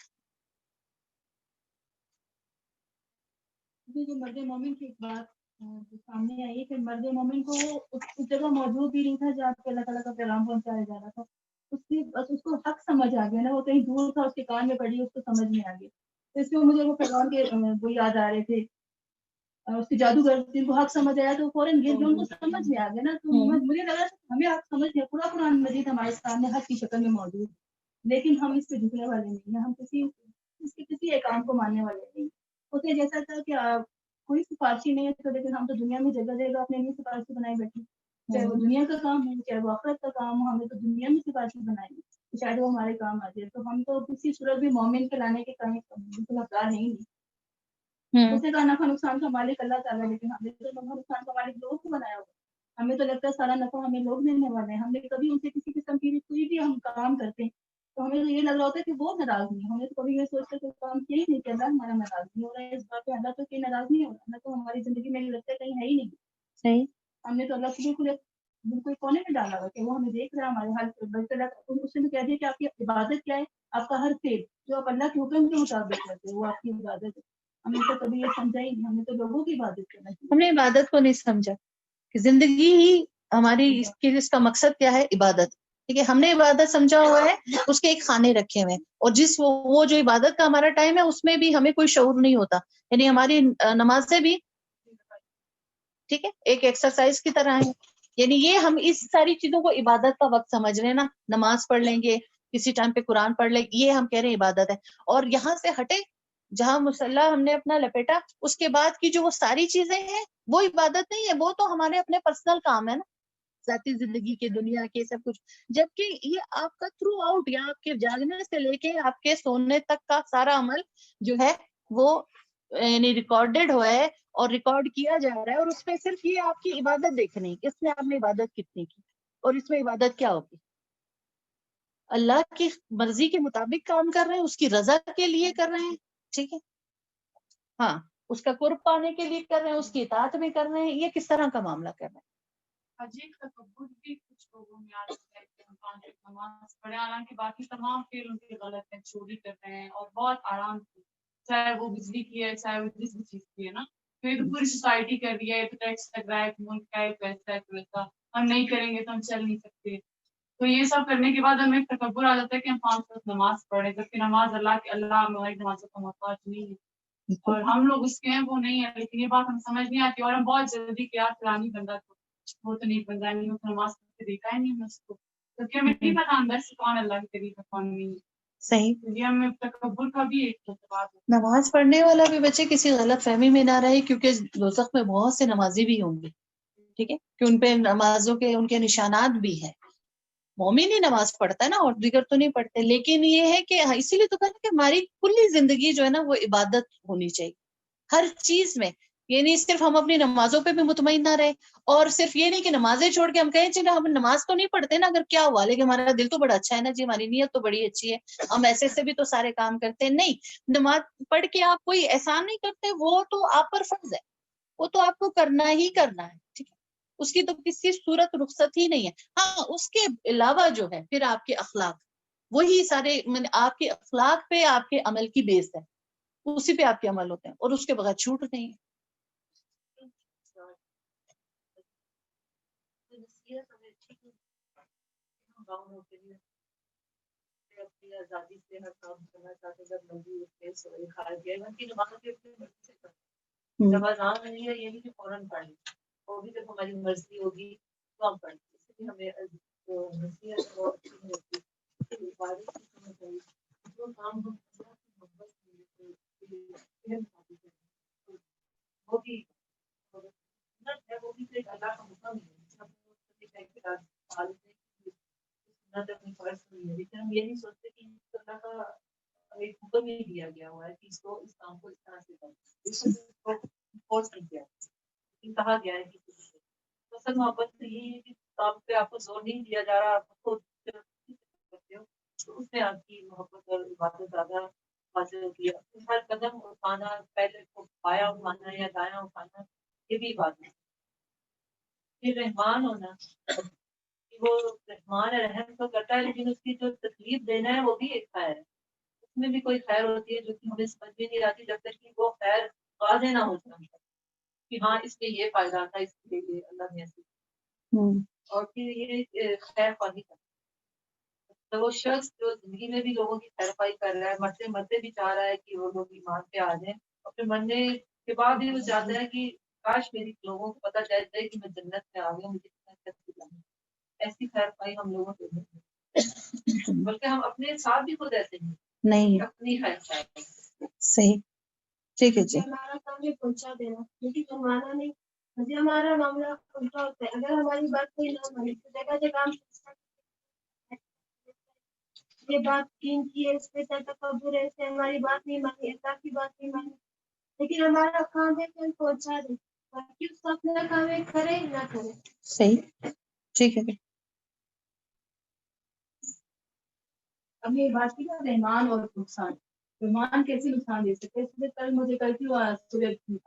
S2: جو مرد مومن کی بات سامنے آئی کہ مرد مومن کو اس جگہ موجود بھی نہیں تھا جہاں پہ اللہ تعالیٰ کا پیغام پہنچایا جا رہا تھا. بس اس کو حق سمجھ آ گیا نا، وہ کہیں دور تھا، اس کے کان میں پڑی، اس کو سمجھ میں آ گیا. تو اس میں مجھے وہ پیغام کے وہ یاد آ رہے تھے، اس کے جادوگر جن کو حق سمجھ آیا تو فوراً گر گئے، ان کو سمجھ میں آ گیا نا. تو مجھے لگا ہمیں حق سمجھ گیا، پورا قرآن مجید ہمارے سامنے حق کی شکل میں موجود، لیکن ہم اس پہ جھکنے والے نہیں ہیں، ہم کسی ایک کام کو ماننے والے نہیں. اسے جیسا تھا کہ کوئی سفارشی نہیں ہے، لیکن ہم تو دنیا میں جگہ جگہ اپنے لیے سفارشی بنائے بیٹھے، چاہے وہ دنیا کا کام ہو چاہے وہ آخرت کا کام ہو، ہمیں تو دنیا میں سفارشی بنائیں گے، شاید وہ ہمارے کام آ جائے. تو ہم تو کسی صورت بھی مومن کے لانے کے کہیں بالکل حقدار نہیں. اس نے کہا نفع نقصان کا مالک اللہ تعالیٰ، لیکن ہم نے تو نفع نقصان کا مالک لوگوں کو بنایا ہوا. ہمیں تو لگتا ہے سارا نفع ہمیں لوگ دینے والے ہیں. ہم نے کبھی ان سے کسی قسم کی کوئی بھی ہم کام کرتے ہیں تو ہمیں تو یہ لگ رہا ہوتا ہے کہ وہ ناراض نہیں. ہمیں تو کبھی یہ سوچتے کہ کام کیا ہی نہیں کہ اللہ ہمارا ناراض نہیں ہو رہا ہے. اس بات پہ اللہ تو کوئی ناراض نہیں ہو رہا، اللہ تو ہماری زندگی میں لگتا ہے کہیں ہے ہی نہیں. صحیح، ہم نے تو اللہ کو بالکل کونے میں ڈالا ہوا کہ وہ ہمیں دیکھ رہا ہے ہمارے حال پہ. بلکہ اس نے کہہ دیا کہ آپ کی عبادت کیا ہے، آپ کا ہر فعل جو آپ اللہ کے حکم کے مطابق کرتے ہیں وہ آپ کی عبادت ہے. ہم نے تو کبھی یہ سمجھا ہی نہیں، ہم نے تو لوگوں کی عبادت کرنا چاہیے.
S1: ہم نے عبادت کو نہیں سمجھا کہ زندگی ہی ہماری اس کا مقصد کیا ہے؟ عبادت. ٹھیک ہے، ہم نے عبادت سمجھا ہوا ہے، اس کے ایک خانے رکھے ہوئے ہیں، اور وہ جو عبادت کا ہمارا ٹائم ہے اس میں بھی ہمیں کوئی شعور نہیں ہوتا. یعنی ہماری نمازیں بھی ٹھیک ہے ایک ایکسرسائز کی طرح ہے. یعنی یہ ہم اس ساری چیزوں کو عبادت کا وقت سمجھ رہے ہیں نا. نماز پڑھ لیں گے، کسی ٹائم پہ قرآن پڑھ لے, یہ ہم کہہ رہے ہیں عبادت ہے. اور یہاں سے ہٹے, جہاں مسلح ہم نے اپنا لپیٹا, اس کے بعد کی جو وہ ساری چیزیں ہیں وہ عبادت نہیں ہے, وہ تو ہمارے اپنے پرسنل کام ہے نا, ذاتی زندگی کے, دنیا کے, سب کچھ. جبکہ یہ آپ کا تھرو آؤٹ, یا آپ کے جاگنے سے لے کے آپ کے سونے تک کا سارا عمل جو ہے وہ یعنی ریکارڈڈ ہوا ہے اور ریکارڈ کیا جا رہا ہے, اور اس پہ صرف یہ آپ کی عبادت دیکھنی کہ اس میں آپ نے عبادت کتنی کی, اور اس میں عبادت کیا ہوگی. اللہ کی مرضی کے مطابق کام کر رہے ہیں, اس کی رضا کے لیے کر رہے ہیں, ٹھیک ہے, ہاں, اس کا قرب پانے کے لیے کر رہے ہیں, اس کی اطاعت میں کر رہے ہیں, یہ کس طرح کا معاملہ کر رہے ہیں.
S3: عجیب تکبر بھی کچھ لوگوں میں آ جاتا ہے کہ ہم 5 وقت نماز پڑھے, حالانکہ باقی تمام فعل ان کے غلط ہیں, چوری کر رہے ہیں, اور بہت آرام سے, چاہے وہ بجلی کی ہے, چاہے وہ جس بھی چیز کی ہے نا, پھر پوری سوسائٹی کر رہی ہے, ٹیکس لگ رہا ہے, ملک کا ہے, پیسہ ہے, ویسا ہم نہیں کریں گے تو ہم چل نہیں سکتے. تو یہ سب کرنے کے بعد ہمیں تکبر آ جاتا ہے کہ ہم 5 وقت نماز پڑھیں, جبکہ نماز اللہ ہماری نمازوں کا محتاج نہیں ہے, اور ہم لوگ اس کے ہیں وہ نہیں ہے. لیکن یہ بات ہم سمجھ نہیں آتی, اور ہم بہت جلدی کہ یار فلانی بندہ وہ تو نہیں بن رہا, نہیں نماز دیکھا ہے نہیں ہم اس کو, کیونکہ ہمیں نہیں پتا اندر سے کون اللہ کے قریب ہے کون نہیں.
S1: صحیح,
S3: یہ ہمیں تکبر کا بھی ایک بات ہے.
S1: نماز پڑھنے والا بھی بچے کسی غلط فہمی میں نہ رہے, کیونکہ دوزخ میں بہت سے نمازی بھی ہوں گے, ٹھیک ہے, کہ ان پہ نمازوں کے ان کے نشانات بھی ہیں. مومن ہی نماز پڑھتا ہے نا, اور دیگر تو نہیں پڑھتے. لیکن یہ ہے کہ اسی لیے تو کہا کہ ہماری کلی زندگی جو ہے نا وہ عبادت ہونی چاہیے ہر چیز میں. یہ نہیں صرف ہم اپنی نمازوں پہ بھی مطمئن نہ رہے, اور صرف یہ نہیں کہ نمازیں چھوڑ کے ہم کہیں چلو ہم نماز تو نہیں پڑھتے نا, اگر کیا ہوا, لیکن ہمارا دل تو بڑا اچھا ہے نا جی, ہماری نیت تو بڑی اچھی ہے, ہم ایسے سے بھی تو سارے کام کرتے ہیں. نہیں, نماز پڑھ کے آپ کوئی احسان نہیں کرتے, وہ تو آپ پر فرض ہے, وہ تو آپ کو کرنا ہی کرنا ہے, ٹھیک ہے, اس کی تو کسی صورت رخصت ہی نہیں ہے. ہاں, اس کے علاوہ جو ہے پھر آپ کے اخلاق, وہی سارے آپ کے اخلاق پہ آپ کے عمل کی بیس ہے, اسی پہ آپ کے عمل ہوتے ہیں, اور اس کے بغیر چھوٹ نہیں ہے.
S4: اپنی آزادی سے ہر کام کرنا چاہتے, جب مرضی اٹھے سوئے کھا گئے, ان کی نماز بھی اپنی مرضی سے کرتے. جب اذان نہیں ہے یہ نہیں کہ فوراً پڑھ لیں, وہ بھی جب ہماری مرضی ہوگی تو ہم پڑھیں. اس لیے ہمیں جو مرضی ہے وہ اچھی نہیں ہوتی, عبادت کی سمجھ چاہیے. جو کام ہم محبت وہ بھی وہ بھی ایک اللہ کا حکم ہے. اپنی فرض نہیں ہے, لیکن ہم یہ نہیں سوچتے کہ اللہ کا ایک حکم ہی دیا گیا ہوا ہے کہ اس کو اس کام کو اس طرح سے کرو, فورس نہیں کیا, کہا گیا ہے کہ اصل محبت یہی ہے کہ کام پہ آپ کو زور نہیں دیا جا رہا, آپ کو کرتے ہو تو اس میں آپ کی محبت اور عبادت زیادہ حاصل ہوتی ہے. ہر قدم اٹھانا, پہلے کو بایاں اٹھانا یا دایاں اٹھانا, یہ بھی بات نہیں. پھر رحمان ہونا, وہ رحمان رحم تو کرتا ہے, لیکن اس کی جو تکلیف دینا ہے وہ بھی ایک خیر ہے. اس میں بھی کوئی خیر ہوتی ہے جو کہ ہمیں سمجھ بھی نہیں آتی, جب تک کہ وہ خیر واضح نہ ہو جائے کہ ہاں اس میں یہ فائدہ تھا, اس کے لیے اللہ نے ایسے. اور پھر یہ خیر خواہی کرتا ہے, تو وہ شخص جو زندگی میں بھی لوگوں کی خیر خواہی کر رہا ہے, مرتے مرتے بھی چاہ رہا ہے کہ وہ لوگ ایمان پہ آ جائیں, اور پھر مرنے کے بعد بھی وہ چاہتا ہے کہ کاش میری لوگوں کو پتہ چل جائے کہ میں جنت میں آ گیا, مجھے ایسی خیر خواہی ہم لوگوں کو نہیں, بلکہ ہم اپنے ساتھ بھی خود ایسے نہیں اپنی خیر خواہی.
S1: صحیح, ٹھیک ہے جی.
S2: ہمارا کام ہے پہنچا دینا, لیکن فرمانا نہیں. مجھے ہمارا معاملہ الٹا ہوتا ہے, اگر ہماری بات کوئی نہ مانی تو جگہ جگہ یہ بات کین کی ہے, اس پہ تکبر ہے, سے ہماری بات نہیں مانی, ایسا کی بات نہیں مانی, لیکن ہمارا کام ہے کہ ہم پہنچا دیں, باقی اس کا اپنا کام ہے کرے نہ کرے.
S1: صحیح, ٹھیک ہے.
S2: اب یہ بات کی نا رحمان اور نقصان, رحمان کیسے نقصان دے سکتے ہیں. کل مجھے کل کی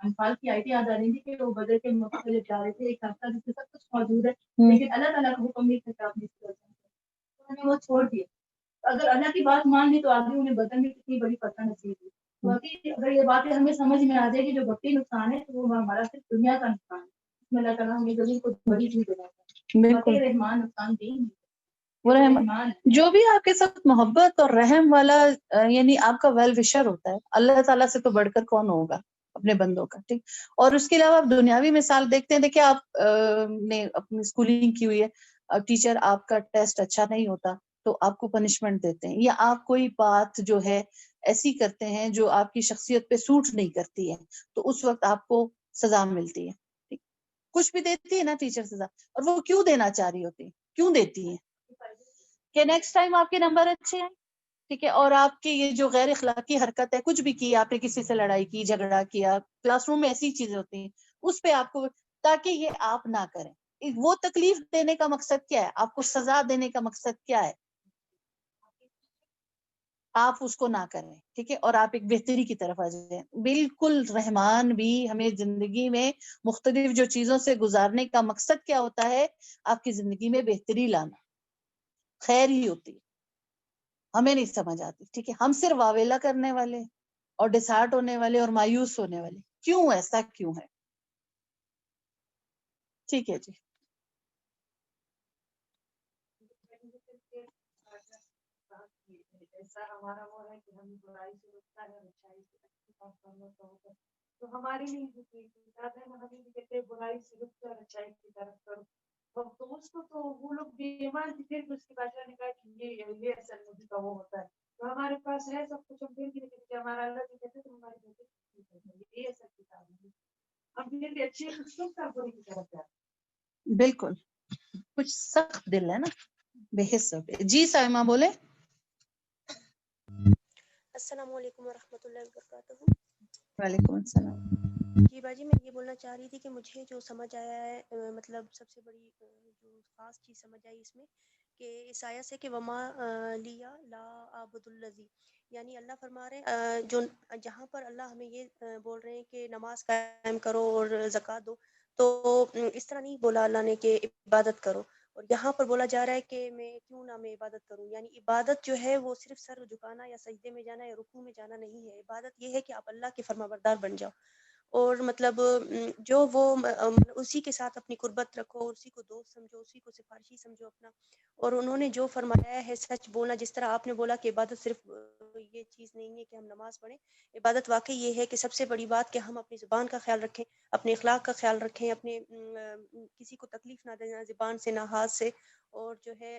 S2: انفال کی آیتیں یاد آ رہی تھی کہ وہ بدر کے موقع پہ جا رہے تھے, ایک ہفتہ جس سے سب کچھ موجود ہے, لیکن اللہ تعالیٰ کا حکم نہیں تھا آپ انہوں نے وہ چھوڑ دیا. اگر اللہ کی بات مان لی تو آگے انہیں بدر میں کتنی بڑی فتح نصیب ہوئی. باقی اگر یہ باتیں ہمیں سمجھ میں آ جائے کہ جو وقتی نقصان ہے تو وہ ہمارا صرف دنیا کا نقصان ہے, اس میں اللہ تعالیٰ ہمیں زمین کو بڑی چیز دلاتا ہے. باقی رحمان نقصان دیں گے,
S1: وہ رحمان جو بھی آپ کے ساتھ محبت اور رحم والا یعنی آپ کا ویل وشر ہوتا ہے, اللہ تعالیٰ سے تو بڑھ کر کون ہوگا اپنے بندوں کا, ٹھیک. اور اس کے علاوہ آپ دنیاوی مثال دیکھتے ہیں, دیکھیں آپ نے اپنی اسکولنگ کی ہوئی ہے, ٹیچر آپ کا ٹیسٹ اچھا نہیں ہوتا تو آپ کو پنشمنٹ دیتے ہیں، یا آپ کوئی بات جو ہے ایسی کرتے ہیں جو آپ کی شخصیت پہ سوٹ نہیں کرتی ہے، تو اس وقت آپ کو سزا ملتی ہے. ٹھیک، کچھ بھی دیتی ہے نا ٹیچر سزا، اور وہ کیوں دینا چاہ رہی ہوتی ہے، کیوں دیتی ہے کہ نیکسٹ ٹائم آپ کے نمبر اچھے ہیں. ٹھیک ہے، اور آپ کی یہ جو غیر اخلاقی حرکت ہے، کچھ بھی کی آپ نے، کسی سے لڑائی کی، جھگڑا کیا، کلاس روم میں ایسی چیزیں ہوتی ہیں اس پہ آپ کو، تاکہ یہ آپ نہ کریں. وہ تکلیف دینے کا مقصد کیا ہے، آپ کو سزا دینے کا مقصد کیا ہے، آپ اس کو نہ کریں. ٹھیک ہے، اور آپ ایک بہتری کی طرف آ جائیں. بالکل رحمان بھی ہمیں زندگی میں مختلف جو چیزوں سے گزارنے کا مقصد کیا ہوتا ہے، آپ کی زندگی میں بہتری لانا، خیر ہی ہوتی ہے. ہمیں نہیں سمجھ آتی. ٹھیک ہے، ہم صرف واویلا کرنے والے اور ڈسہارٹ ہونے والے اور مایوس ہونے والے. کیوں ایسا کیوں ہے؟ ٹھیک ہے جی.
S4: ایسا ہمارا وہ ہے کہ ہم برائی سے روکتا ہے اور اچھائی سے اچھی بات کرنا ہوتا ہے. تو ہماری نہیں ہمیں بھی کہتے برائی سے رک کر اچھائی کی طرف کرو. تو اس کو تو وہ لوگ بیمار تھے، پھر اس کے بادشاہ نے کہا کہ یہ اصل نبی کا وہ ہوتا ہے. تو ہمارے پاس ہے سب کچھ، ہم پھر بھی کہتے ہمارا اللہ بھی کہتے تو ہماری بیٹے یہ ایسا کتاب ہے. ہم پھر بھی اچھی کا بری کی طرف جاتے.
S1: بالکل، کچھ سخت دل ہے نا، بے حس ہو گئے. جی سائمہ بولے.
S5: السلام علیکم ورحمۃ اللہ وبرکاتہ.
S1: وعلیکم السلام.
S5: جی باجی، میں یہ بولنا چاہ رہی تھی کہ مجھے جو سمجھ آیا ہے، مطلب سب سے بڑی جو خاص چیز سمجھ آئی اس میں، کہ اس آیت سے کہ وما لیا لا عبد الذی، یعنی اللہ فرما رہے جو جہاں پر اللہ ہمیں یہ بول رہے ہیں کہ نماز قائم کرو اور زکوٰۃ دو، تو اس طرح نہیں بولا اللہ نے کہ عبادت کرو. اور یہاں پر بولا جا رہا ہے کہ میں کیوں نہ میں عبادت کروں. یعنی عبادت جو ہے وہ صرف سر جھکانا یا سجدے میں جانا یا رکوع میں جانا نہیں ہے. عبادت یہ ہے کہ آپ اللہ کے فرمانبردار بن جاؤ، اور مطلب جو وہ اسی کے ساتھ اپنی قربت رکھو، اسی کو دوست سمجھو، اسی کو سفارشی سمجھو اپنا. اور انہوں نے جو فرمایا ہے سچ بولنا، جس طرح آپ نے بولا کہ عبادت صرف یہ چیز نہیں ہے کہ ہم نماز پڑھیں. عبادت واقعی یہ ہے کہ سب سے بڑی بات کہ ہم اپنی زبان کا خیال رکھیں، اپنے اخلاق کا خیال رکھیں، اپنے کسی کو تکلیف نہ دیں زبان سے نہ ہاتھ سے. اور جو ہے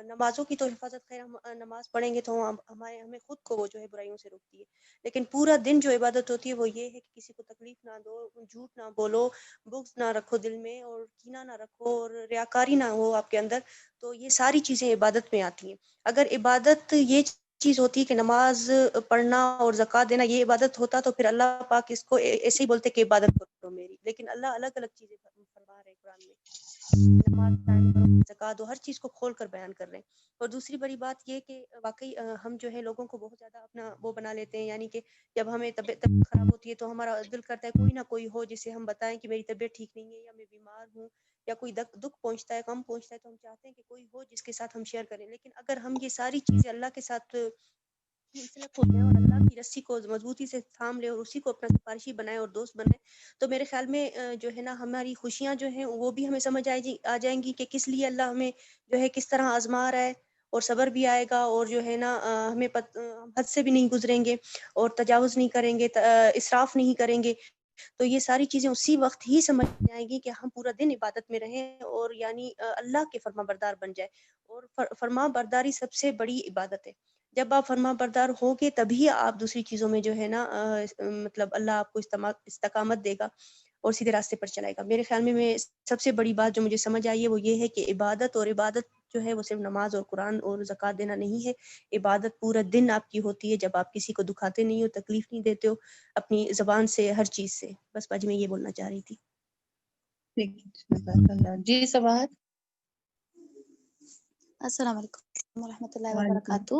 S5: نمازوں کی تو حفاظت، خیر ہم نماز پڑھیں گے تو ہمیں خود کو وہ جو ہے برائیوں سے روکتی ہے. لیکن پورا دن جو عبادت ہوتی ہے وہ یہ ہے کہ کسی کو تکلیف نہ دو، جھوٹ نہ بولو، بغض نہ رکھو دل میں، اور کینہ نہ رکھو، اور ریاکاری نہ ہو آپ کے اندر. تو یہ ساری چیزیں عبادت میں آتی ہیں. اگر عبادت یہ چیز ہوتی ہے کہ نماز پڑھنا اور زکوٰۃ دینا یہ عبادت ہوتا، تو پھر اللہ پاک اس کو ایسے ہی بولتے کہ عبادت کرو میری. لیکن اللہ الگ الگ چیزیں فرما رہے ہیں قرآن میں، نماز قائم کرو، زکوٰۃ دو، ہر چیز کو کھول کر بیان کر رہے ہیں. اور دوسری بڑی بات یہ کہ واقعی ہم جو ہے لوگوں کو بہت زیادہ اپنا وہ بنا لیتے ہیں. یعنی کہ جب ہمیں طبیعت خراب ہوتی ہے تو ہمارا دل کرتا ہے کوئی نہ کوئی ہو جسے ہم بتائیں کہ میری طبیعت ٹھیک نہیں ہے یا میں بیمار ہوں، یا کوئی دکھ پہنچتا ہے، غم پہنچتا ہے، تو ہم چاہتے ہیں کہ کوئی ہو جس کے ساتھ ہم شیئر کریں. لیکن اگر ہم یہ ساری چیزیں اللہ کے ساتھ منسلک ہو جائیں اور اللہ کی رسی کو مضبوطی سے تھام لے اور اسی کو اپنا سفارشی بنائے اور دوست بنائے، تو میرے خیال میں جو ہے نا ہماری خوشیاں جو ہیں وہ بھی ہمیں سمجھ آ جائیں گی کہ کس لیے اللہ ہمیں جو ہے کس طرح آزما رہا ہے. اور صبر بھی آئے گا، اور جو ہے نا ہمیں حد سے بھی نہیں گزریں گے، اور تجاوز نہیں کریں گے، اسراف نہیں کریں گے. تو یہ ساری چیزیں اسی وقت ہی سمجھ میں آئیں گی کہ ہم پورا دن عبادت میں رہیں اور یعنی اللہ کے فرما بردار بن جائے. اور فرما برداری سب سے بڑی عبادت ہے. جب آپ فرما بردار ہوگے تبھی آپ دوسری چیزوں میں جو ہے نا مطلب اللہ آپ کو استقامت دے گا اور سیدھے راستے پر چلائے گا. میرے خیال میں سب سے بڑی بات جو مجھے سمجھ آئی ہے وہ یہ ہے کہ عبادت جو ہے وہ صرف نماز اور قرآن اور زکوٰۃ دینا نہیں ہے. عبادت پورا دن آپ کی ہوتی ہے جب آپ کسی کو دکھاتے نہیں ہو، تکلیف نہیں دیتے ہو اپنی زبان سے، ہر چیز سے. بس باجی میں یہ بولنا چاہ رہی تھی.
S1: جی سباحت.
S6: السلام علیکم ورحمۃ اللہ وبرکاتہ.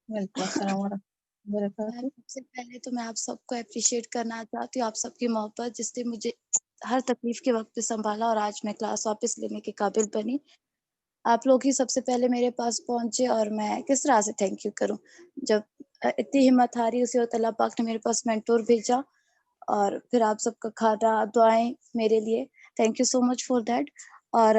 S1: وعلیکم السلام ورحمۃ اللہ وبرکاتہ.
S6: سب سے پہلے تو میں آپ سب کو اپریشیٹ کرنا چاہتی ہوں، آپ سب کی محبت جس نے مجھے ہر تکلیف کے وقت پہ سنبھالا اور آج میں کلاس واپس لینے کے قابل بنی. آپ لوگ ہی سب سے پہلے میرے پاس پہنچے اور میں کس طرح سے تھینک یو کروں. جب اتنی ہمت ہاری اسی وقت اللہ پاک نے میرے پاس مینٹور بھیجا، اور پھر آپ سب کا کھانا، دعائیں میرے لیے، thank you so much for that. اور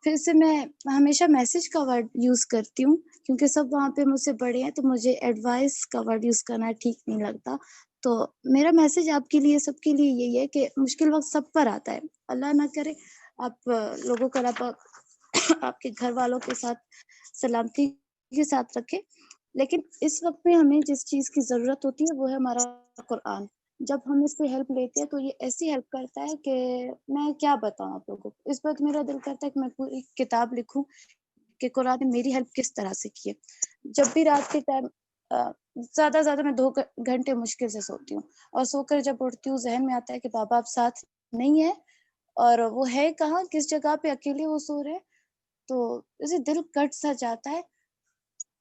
S6: پھر سے میں ہمیشہ میسج کا ورڈ یوز کرتی ہوں کیونکہ سب وہاں پہ مجھ سے بڑے ہیں، تو مجھے ایڈوائس کا ورڈ یوز کرنا ٹھیک نہیں لگتا. تو میرا میسج آپ کے لیے، سب کے لیے یہی ہے کہ مشکل وقت سب پر آتا ہے. اللہ نہ کرے آپ لوگوں کو آپ کے گھر والوں کے ساتھ سلامتی کے ساتھ رکھے. لیکن اس وقت میں ہمیں جس چیز کی ضرورت ہوتی ہے وہ ہے ہمارا قرآن. جب ہم اس سے ہیلپ لیتے ہیں تو یہ ایسی ہیلپ کرتا ہے کہ میں کیا بتاؤں آپ لوگوں کو. اس وقت میرا دل کرتا ہے کہ میں پوری کتاب لکھوں کہ قرآن نے میری ہیلپ کس طرح سے کی ہے. جب بھی رات کے ٹائم زیادہ سے زیادہ میں 2 گھنٹے مشکل سے سوتی ہوں, اور سو کر جب اٹھتی ہوں ذہن میں آتا ہے کہ بابا آپ ساتھ نہیں ہے اور وہ ہے کہاں, کس جگہ پہ اکیلے وہ سو رہے, تو اسے دل کٹ سا جاتا ہے.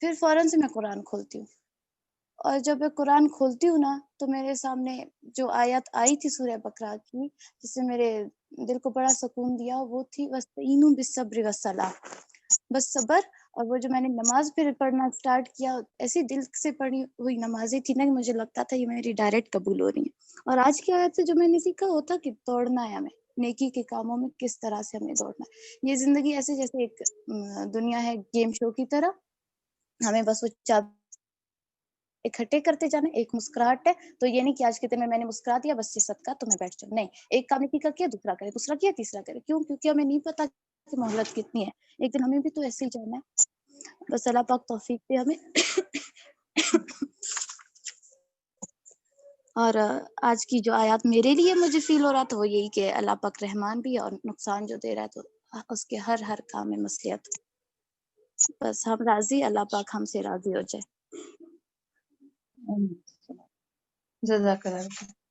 S6: پھر فوراً سے میں قرآن کھولتی ہوں, اور جب میں قرآن کھولتی ہوں نا تو میرے سامنے جو آیات آئی تھی سورہ بقرہ کی جس سے میرے دل کو بڑا سکون دیا, وہ تھی وَاسْتَعِینُوا بِالصَّبْرِ وَالصَّلَاةِ, بس صبر. اور وہ جو میں نے نماز پھر پڑھنا سٹارٹ کیا, ایسی دل سے پڑھی ہوئی نمازیں تھی نا کہ مجھے لگتا تھا یہ میری ڈائریکٹ قبول ہو رہی ہیں. اور آج کی آیت سے جو میں نے سیکھا ہوتا کہ دوڑنا ہے ہمیں نیکی کے کاموں میں, کس طرح سے ہمیں دوڑنا ہے. یہ زندگی ایسے جیسے ایک دنیا ہے گیم شو کی طرح, ہمیں بس وہ اکٹھے کرتے جانا. ایک مسکراہٹ ہے تو یہ نہیں کہ آج کے دن میں نے مسکرا دیا بس یہ صدقہ تو میں بیٹھ جاؤں, نہیں. ایک کام نیکی کا کیا دوسرا کرے, دوسرا کیا تیسرا کرے. کیوں؟ کیونکہ ہمیں نہیں پتا کہ مہلت کتنی ہے, ایک دن ہمیں بھی تو ایسے ہی جانا ہے. بس اللہ پاک توفیق دے ہمیں. اور آج کی جو آیات میرے لیے مجھے فیل ہو رہا تھا وہ یہی کہ اللہ پاک رحمان بھی ہے, اور نقصان جو دے رہا ہے تو اس کے ہر کام میں مصلحت. بس ہم راضی, اللہ پاک ہم سے راضی ہو جائے.
S1: جزاک اللہ.